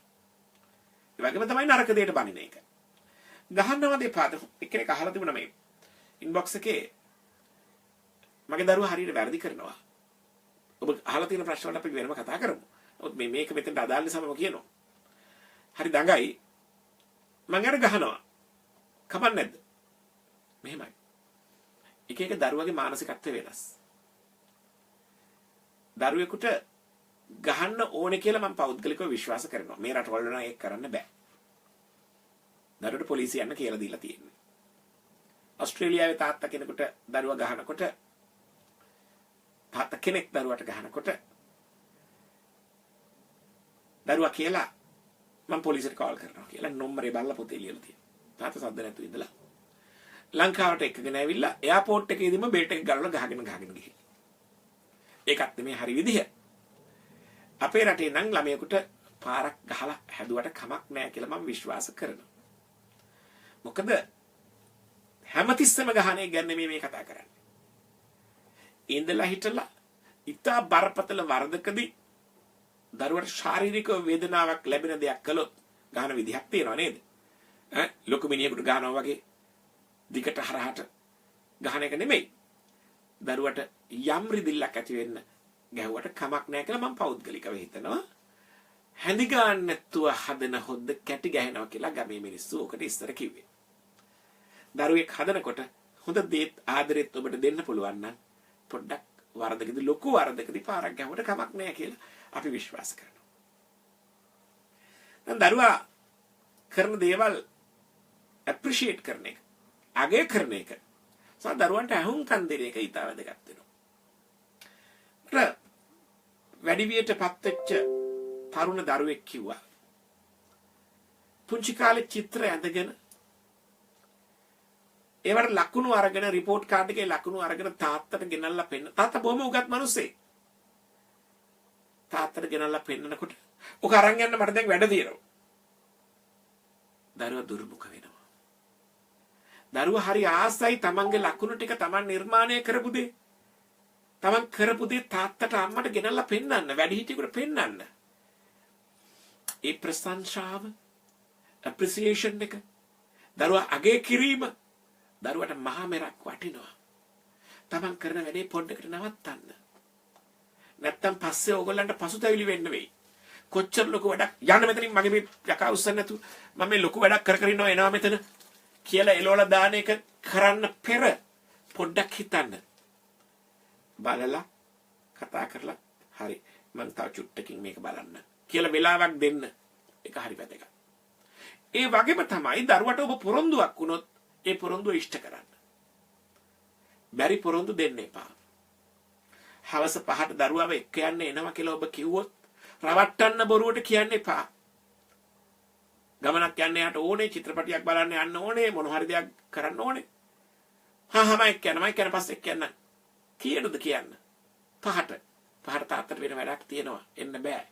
ඒ වගේම තමයි නරක දෙයට බනින එක. ගහන්නවද එපාද? එක්කෙනෙක් අහලා තිබුණා මේ ඉන්බොක්ස් එකේ මගේ දරුවා හරියට වැරදි කරනවා. ඔබ අහලා තියෙන ප්‍රශ්න වලට අපි වෙනම කතා කරමු. නමුත් මේක මෙතෙන්ට අදාළ නිසා මම කියනවා. හරි දඟයි. මං අර ගහනවා. කමක් නැද්ද? මෙහෙමයි. එක එක දරුවගේ මානසිකත්වය වෙනස්. දරුවෙකුට ගහන්න ඕනේ කියලා මම පෞද්ගලිකව විශ්වාස කරනවා. මේ රටවල නම් ඒක කරන්න බෑ. දරුවට පොලිසිය යන්න කියලා දීලා තියෙනවා. ඕස්ට්‍රේලියාවේ තාත්තා කෙනෙකුට දරුවා ගහනකොට තාත්තා කෙනෙක් දරුවට ගහනකොට දරුවා කියලා මම පොලිසියට කෝල් කරනවා කියලා නම්බරේ බලලා පොතේ ලියලා තියෙනවා. තාත්තා සද්ද නැතුව ඉඳලා ලංකාවට එක්කගෙන ඇවිල්ලා එයාපෝට් එකේදීම බෙල්ට් එක ගලවලා ගහගෙන ගිහින්. ඒකත් නෙමෙයි හරි විදිහ. අපේ රටේ නම් ළමයෙකුට පාරක් ගහලා හැදුවට කමක් නැහැ කියලා මම විශ්වාස කරනවා. මොකද හැමතිස්සෙම ගහන්නේ ගැන මේ කතා කරන්නේ. ඉඳලා හිටලා ඉතා බරපතල වරදකදී දරුවට ශාරීරික වේදනාවක් ලැබෙන දෙයක් කළොත් ගහන විදිහක් තියෙනවා නේද? ලොකු මිනිහෙකුට ගහනවා වගේ දිගට හරහට ගහන එක නෙමෙයි. දරුවට යම් රිදිල්ලක් ඇති වෙන්න ගැහුවට කමක් නැහැ කියලා මම පෞද්ගලිකව හිතනවා. හැඳි ගන්න නැතුව හදන හොද්ද කැටි ගහනවා කියලා ගමේ මිනිස්සු ඔකට ඉස්සර කිව්වේ. දරුවෙක් හදනකොට හොඳ දේත් ආදරෙත් ඔබට දෙන්න පුළුවන් නම් පොඩ්ඩක් වරදකදී ලොකු වරදකදී පාරක් ගැහුවට කමක් නැහැ කියලා අපි විශ්වාස කරනවා. දැන් දරුවා කරන දේවල් ඇප්‍රීෂিয়েට් කරන එක, අගය කරන එක, දරුවන්ට අහුම්කම් දෙන එක ඊට වැදගත් වෙනවා. වැඩි වියටපත් වෙච්ච තරුණ දරුවෙක් කිව්වා පුංචි කාලේ චිත්‍ර ඇඳගෙන ඒවට ලකුණු අරගෙන රිපෝට් කාඩ් එකේ ලකුණු අරගෙන තාත්තට ගෙනල්ලා පෙන්න. තාත්තා බොහොම උගත් මිනිස්සෙක්. තාත්තට ගෙනල්ලා පෙන්නනකොට ඔක අරන් යන්න මට දැන් වැඩ තියෙනවා. දරුවා දුර්මුඛ වෙනවා. දරුවා හරි ආසයි තමන්ගේ ලකුණු ටික තමන් නිර්මාණය කරපු දේ. තමන් කරපු දේ තාත්තට අම්මට ගෙනල්ලා පෙන්නන්න, වැඩිහිටියෙකුට පෙන්නන්න. ඒ ප්‍රශංසාව, appreciation එක, දරුවා අගය කිරීම දරුවට මහා මෙරක් වටිනවා. තමන් කරන වැඩේ පොඩ්ඩකට නවත්තන්න. නැත්තම් පස්සේ ඕගොල්ලන්ට පසුතැවිලි වෙන්න වෙයි. කොච්චර ලොකු වැඩක් යන්න මෙතනින් මගේ මේ යකා උස්සන්න නැතු මම මේ ලොකු වැඩක් කර ඉන්නවා එනවා මෙතන කියලා එළවලා දාන එක කරන්න පෙර පොඩ්ඩක් හිතන්න. බලලා කතා කරලා හරි මම තව චුට්ටකින් මේක බලන්න කියලා වෙලාවක් දෙන්න. ඒක හරි වැදගත්. ඒ වගේම තමයි දරුවට ඔබ පොරොන්දුවක් වුණොත් ඒ පොරොන්දුව ඉෂ්ට කරන්න. බැරි පොරොන්දු දෙන්න එපා. හවස 5ට දරුවව එක්ක යන්න එනවා කියලා ඔබ කිව්වොත් රවට්ටන්න බොරුවට කියන්න එපා. ගමනක් යන්න යට ඕනේ, චිත්‍රපටියක් බලන්න යන්න ඕනේ, මොන හරි දෙයක් කරන්න ඕනේ. මම එක්ක යන පස්සේ එක්ක යන්න. කීයටද කියන්න? 5ට තාත්තට වෙන වැඩක් තියෙනවා. එන්න බෑ.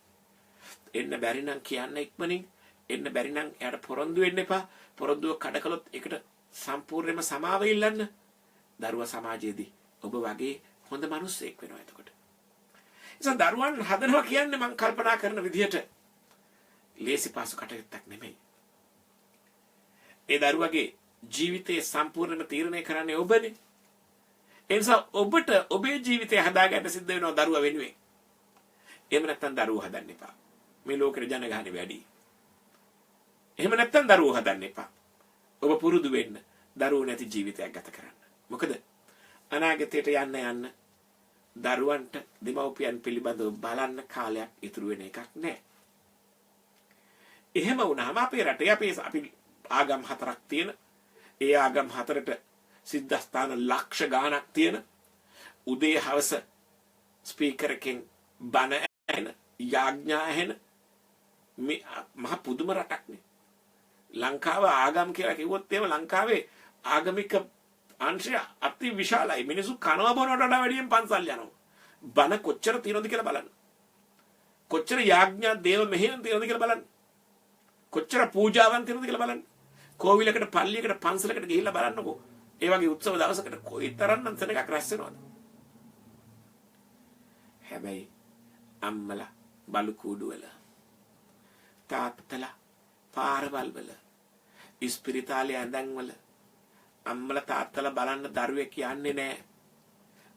එන්න බැරි නම් කියන්න ඉක්මනින්. එන්න බැරි නම් එයාට පොරොන්දු වෙන්න එපා. පොරොන්දුව කඩ කළොත් ඒකට සම්පූර්ණයෙන්ම සමාව ඉල්ලන්න. දරුවා සමාජයේදී ඔබ වගේ හොඳ මිනිස්සෙක් වෙනවා එතකොට. ඉතින් දරුවන් හදනවා කියන්නේ මම කල්පනා කරන විදිහට ලේසි පාසු කටයුත්තක් නෙමෙයි. ඒ දරුවගේ ජීවිතේ සම්පූර්ණයෙන්ම තීරණය කරන්නේ ඔබනේ. ඒ නිසා ඔබට ඔබේ ජීවිතය හදාගන්න සිද්ධ වෙනවා දරුවා වෙනුවෙන්. එහෙම නැත්නම් දරුවෝ හදන්න එපා. මේ ලෝකෙට ජනගහනේ වැඩි. එහෙම නැත්නම් දරුවෝ හදන්න එපා. ඔබ පුරුදු වෙන්න දරුවෝ නැති ජීවිතයක් ගත කරන්න. මොකද අනාගතයට යන්න දරුවන්ට දෙමව්පියන් පිළිබඳව බලන්න කාලයක් ඉතුරු වෙන එකක් නැහැ. එහෙම වුණාම අපේ රටේ අපි ආගම් 4ක් තියෙන. ඒ ආගම් 4ට සිද්ධාස්ථාන ලක්ෂ ගාණක් තියෙන. උදේ හවස ස්පීකර් එකෙන් බණ ඇහෙන, යාඥා ඇහෙන මේ මහ පුදුම රටක් නේ. ලංකාව ආගම් කියලා කිව්වොත් එහෙම ලංකාවේ ආගමික අංශය අති විශාලයි. මිනිස්සු කනවා බොනවට වඩා වැඩියෙන් පන්සල් යනවා. බණ කොච්චර තියෙනවද කියලා බලන්න. කොච්චර යාඥා දේව මෙහෙයන් තියෙනවද කියලා බලන්න. කොච්චර පූජාවන් තියෙනවද කියලා බලන්න. කෝවිලකට, පල්ලියකට, පන්සලකට ගිහිල්ලා බලන්නකෝ. ඒ වගේ උත්සව දවසකට කොයිතරම්නම් සෙනඟක් රැස් වෙනවද? හැබැයි අම්මලා බලු කූඩුවල, තාත්තලා පාරවල් වල, ඉස්පිරිතාලේ ඇඳන්වල අම්මලා තාත්තලා බලන්න දරුවෙක් යන්නේ නැහැ.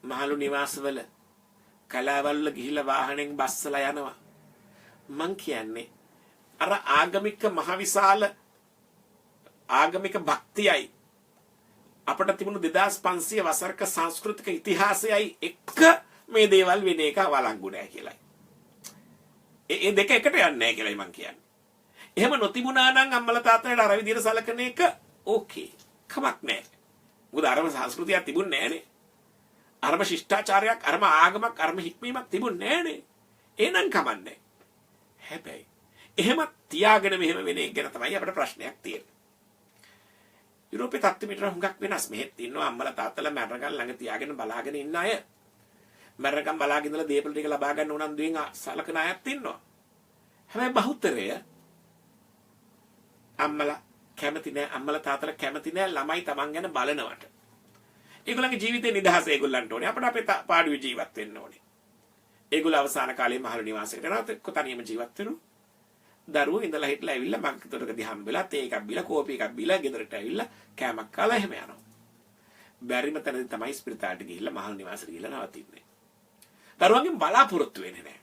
මහලු නිවාසවල, කලාවල් වල ගිහිල්ලා වාහනෙන් බස්සලා යනවා. මං කියන්නේ අර ආගමික මහවිශාල ආගමික භක්තියයි අපට තිබුණු 2500 වසරක සංස්කෘතික ඉතිහාසයයි එක්ක මේ දේවල් වෙන එක වළංගු නැහැ කියලායි. ඒ දෙක එකට යන්නේ නැහැ කියලායි මං කියන්නේ. එහෙම නොතිබුණා නම් අම්මලා තාත්තලාට අර විදිහට සලකන එක ඕකේ. කමක් නැහැ. මොකද අරම සංස්කෘතියක් තිබුණේ නැහනේ. අරම ශිෂ්ටාචාරයක්, අරම ආගමක්, අරම හික්මීමක් තිබුණේ නැහනේ. එහෙනම් කමන්නේ. හැබැයි එහෙම තියාගෙන මෙහෙම වෙන එක ගැන තමයි අපිට ප්‍රශ්නයක් තියෙන්නේ. යුරෝපේ තත්ත්වෙ හුඟක් වෙනස්. මෙහෙත් ඉන්නවා අම්මලා තාත්තලා මැරණකම් ළඟ තියාගෙන බලාගෙන ඉන්න අය. මැරණකම් බලාගෙන ඉඳලා දීපල ටික ලබා ගන්න උනන්දුවෙන් සලකන අයත් ඉන්නවා. හැබැයි බහුතරය අම්මලා කැමති නෑ, අම්මලා තාත්තලා කැමති නෑ ළමයි Taman ගැන බලනවට. ඒගොල්ලන්ගේ ජීවිතේ නිදහස ඒගොල්ලන්ට ඕනේ. අපිට අපේ පාඩුවේ ජීවත් වෙන්න ඕනේ. ඒගොල්ලෝ අවසාන කාලේ මහලු නිවාසයකට යනවා කොතනියම ජීවත් වෙනවා. දරුවෝ ඉඳලා හිටලා ඇවිල්ලා මංකතොටකදී හම්බෙලා තේ එකක් බීලා කෝපි එකක් බීලා ගෙදරට ඇවිල්ලා කෑමක් කාලා එහෙම යනවා. බැරිම තැනදී තමයි ස්පිරිතාලට ගිහිල්ලා මහල් නිවාසෙට ගිහිල්ලා නවතින්නේ. දරුවන්ගෙන් බලාපොරොත්තු වෙන්නේ නැහැ.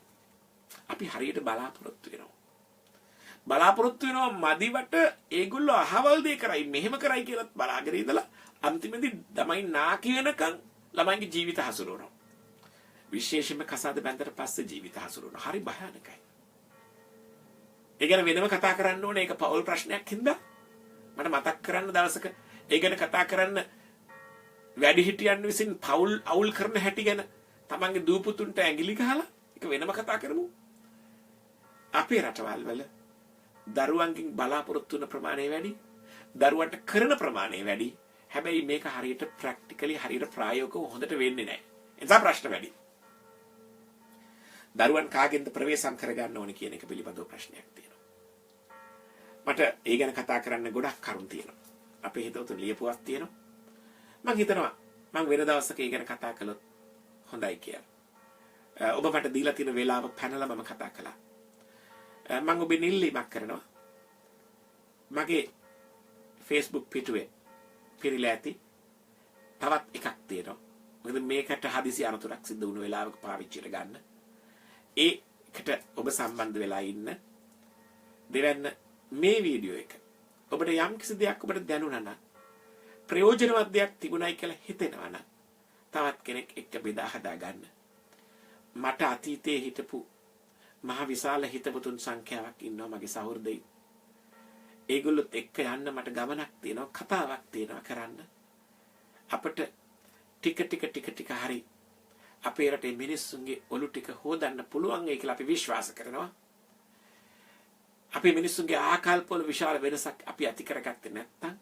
අපි හරියට බලාපොරොත්තු වෙනවා. බලාපොරොත්තු වෙනවා මදිවට ඒගොල්ලෝ අහවල් දෙය කරයි මෙහෙම කරයි කියලා බලාගෙන ඉඳලා අන්තිමේදී ළමයි නාකි වෙනකන් ළමයිගේ ජීවිත හසුරවනවා. විශේෂයෙන්ම කසාද බැඳලා පස්සේ ජීවිත හසුරවනවා. හරි භයානකයි. ඒ ගැන වෙනම කතා කරන්න ඕනේ. ඒක පෞල් ප්‍රශ්නයක් හින්දා මට මතක් කරන්න දවසක ඒ ගැන කතා කරන්න වැඩිහිටියන් විසින් පෞල් අවුල් කරන හැටි ගැන තමන්ගේ දූපුතුන්ට ඇඟිලි ගහලා ඒක වෙනම කතා කරමු. අපේ රටවල් වල දරුවන්ගෙන් බලාපොරොත්තු වෙන ප්‍රමාණය වැඩි, දරුවන්ට කරන ප්‍රමාණය වැඩි. හැබැයි මේක හරියට ප්‍රැක්ටිකලි හරියට ප්‍රායෝගිකව හොඳට වෙන්නේ නැහැ. ඒ නිසා ප්‍රශ්න වැඩි. දරුවන් කාගෙන්ද ප්‍රවේශම් කරගන්න ඕනේ කියන එක පිළිබඳව ප්‍රශ්නයක් තියෙනවා. මට ඒ ගැන කතා කරන්න ගොඩක් කරුණු තියෙනවා. අපේ හිතවතුන් ලියපුවක් තියෙනවා. මම හිතනවා මම වෙන දවසක ඒ ගැන කතා කළොත් හොඳයි කියලා. ඔබ මට දීලා තියෙන වෙලාව පැනලා මම කතා කළා. මම ඔබේ නිල්ලීමක් කරනවා. මගේ Facebook පිටුවේ පිරිලා ඇති තවත් එකක් තියෙනවා. මොකද මේකට හදිසි අනතුරක් සිද්ධ වුණු වෙලාවක පාවිච්චියට ගන්න. ඒකට ඔබ සම්බන්ධ වෙලා ඉන්න. දෙවැන්න මේ වීඩියෝ එක ඔබට යම් කිසි දෙයක් ඔබට දැනුණා නම් ප්‍රයෝජනවත් දෙයක් තිබුණයි කියලා හිතෙනවා නම් තවත් කෙනෙක් එක්ක බෙදා හදා ගන්න. මට අතීතයේ හිටපු මහ විශාල හිතවතුන් සංඛ්‍යාවක් ඉන්නවා මගේ සහෘදයි. ඒගොල්ලොත් එක්ක යන්න මට ගමනක් තියෙනවා, කතාවක් තියෙනවා කරන්න. අපිට ටික හරි අපේ රටේ මිනිස්සුන්ගේ ඔලු ටික හොදන්න පුළුවන් ඒ කියලා අපි විශ්වාස කරනවා. අපේ මිනිස්සුන්ගේ ආකල්පවල විශාල වෙනසක් අපි ඇති කරගත්තේ නැත්නම්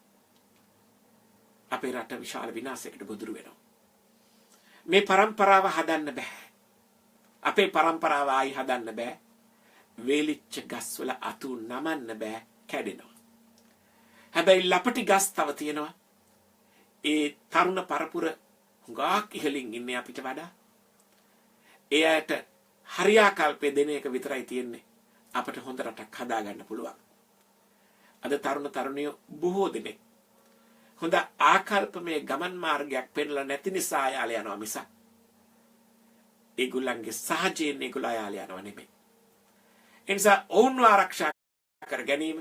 අපේ රට විශාල විනාශයකට ගොදුරු වෙනවා. මේ પરම්පරාව හදන්න බෑ. අපේ પરම්පරාව ආයි හදන්න බෑ. වේලිච්ච ගස්වල අතු නමන්න බෑ, කැඩෙනවා. හැබැයි ලපටි ගස් තව තියෙනවා. ඒ තරුණ පරපුර හුඟක් ඉහළින් ඉන්නේ අපිට වඩා. එයාට හරියාකල්පේ දෙන එක විතරයි තියෙන්නේ. අපිට හොඳ රටක් හදාගන්න පුළුවන්. අද තරුණ තරුණියෝ බොහෝ දෙනෙක් හොඳ ආකල්පමය ගමන් මාර්ගයක් පෙන්ලා නැති නිසා යාල යනවා මිසක් ඒගොල්ලන්ගේ සහජයෙන් ඒගොල්ලෝ යාල යනවා නෙමෙයි. ඒ නිසා ඔවුන්ව ආරක්ෂා කර ගැනීම,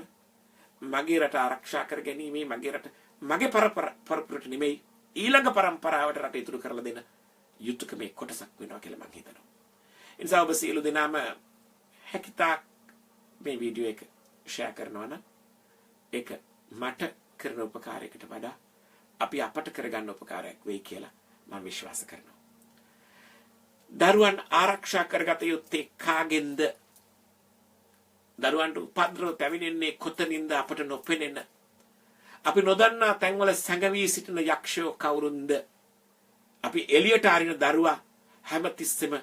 මගේ රට ආරක්ෂා කර ගැනීම, මගේ රට මගේ පරපුරට නෙමෙයි ඊළඟ પરම්පරාවට රට ඉතුරු කරලා දෙන යුතුයකමේ කොටසක් වෙනවා කියලා මම හිතනවා. ඒ නිසා ඔබ සියලු දෙනාම හැකිතාක් මේ වීඩියෝ එක ෂෙයා කරනවා නම් ඒක මට කරන උපකාරයකට වඩා අපි අපට කරගන්න උපකාරයක් වෙයි කියලා මම විශ්වාස කරනවා. දරුවන් ආරක්ෂා කරගත යුත්තේ කාගෙන්ද? දරුවන්ට උපද්‍රව පැමිණෙන්නේ කොතනින්ද අපට නොපෙනෙන? අපි නොදන්නා තැන්වල සැඟවී සිටින යක්ෂයෝ කවුරුන්ද? අපි එළියට ආරින දරුවා හැමතිස්සෙම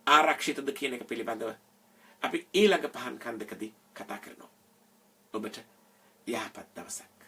ආරක්ෂිතද කියන එක පිළිබඳව අපි ඊළඟ පහන් කන්දකදී කතා කරනවා. ඔබට යහපත් දවසක්.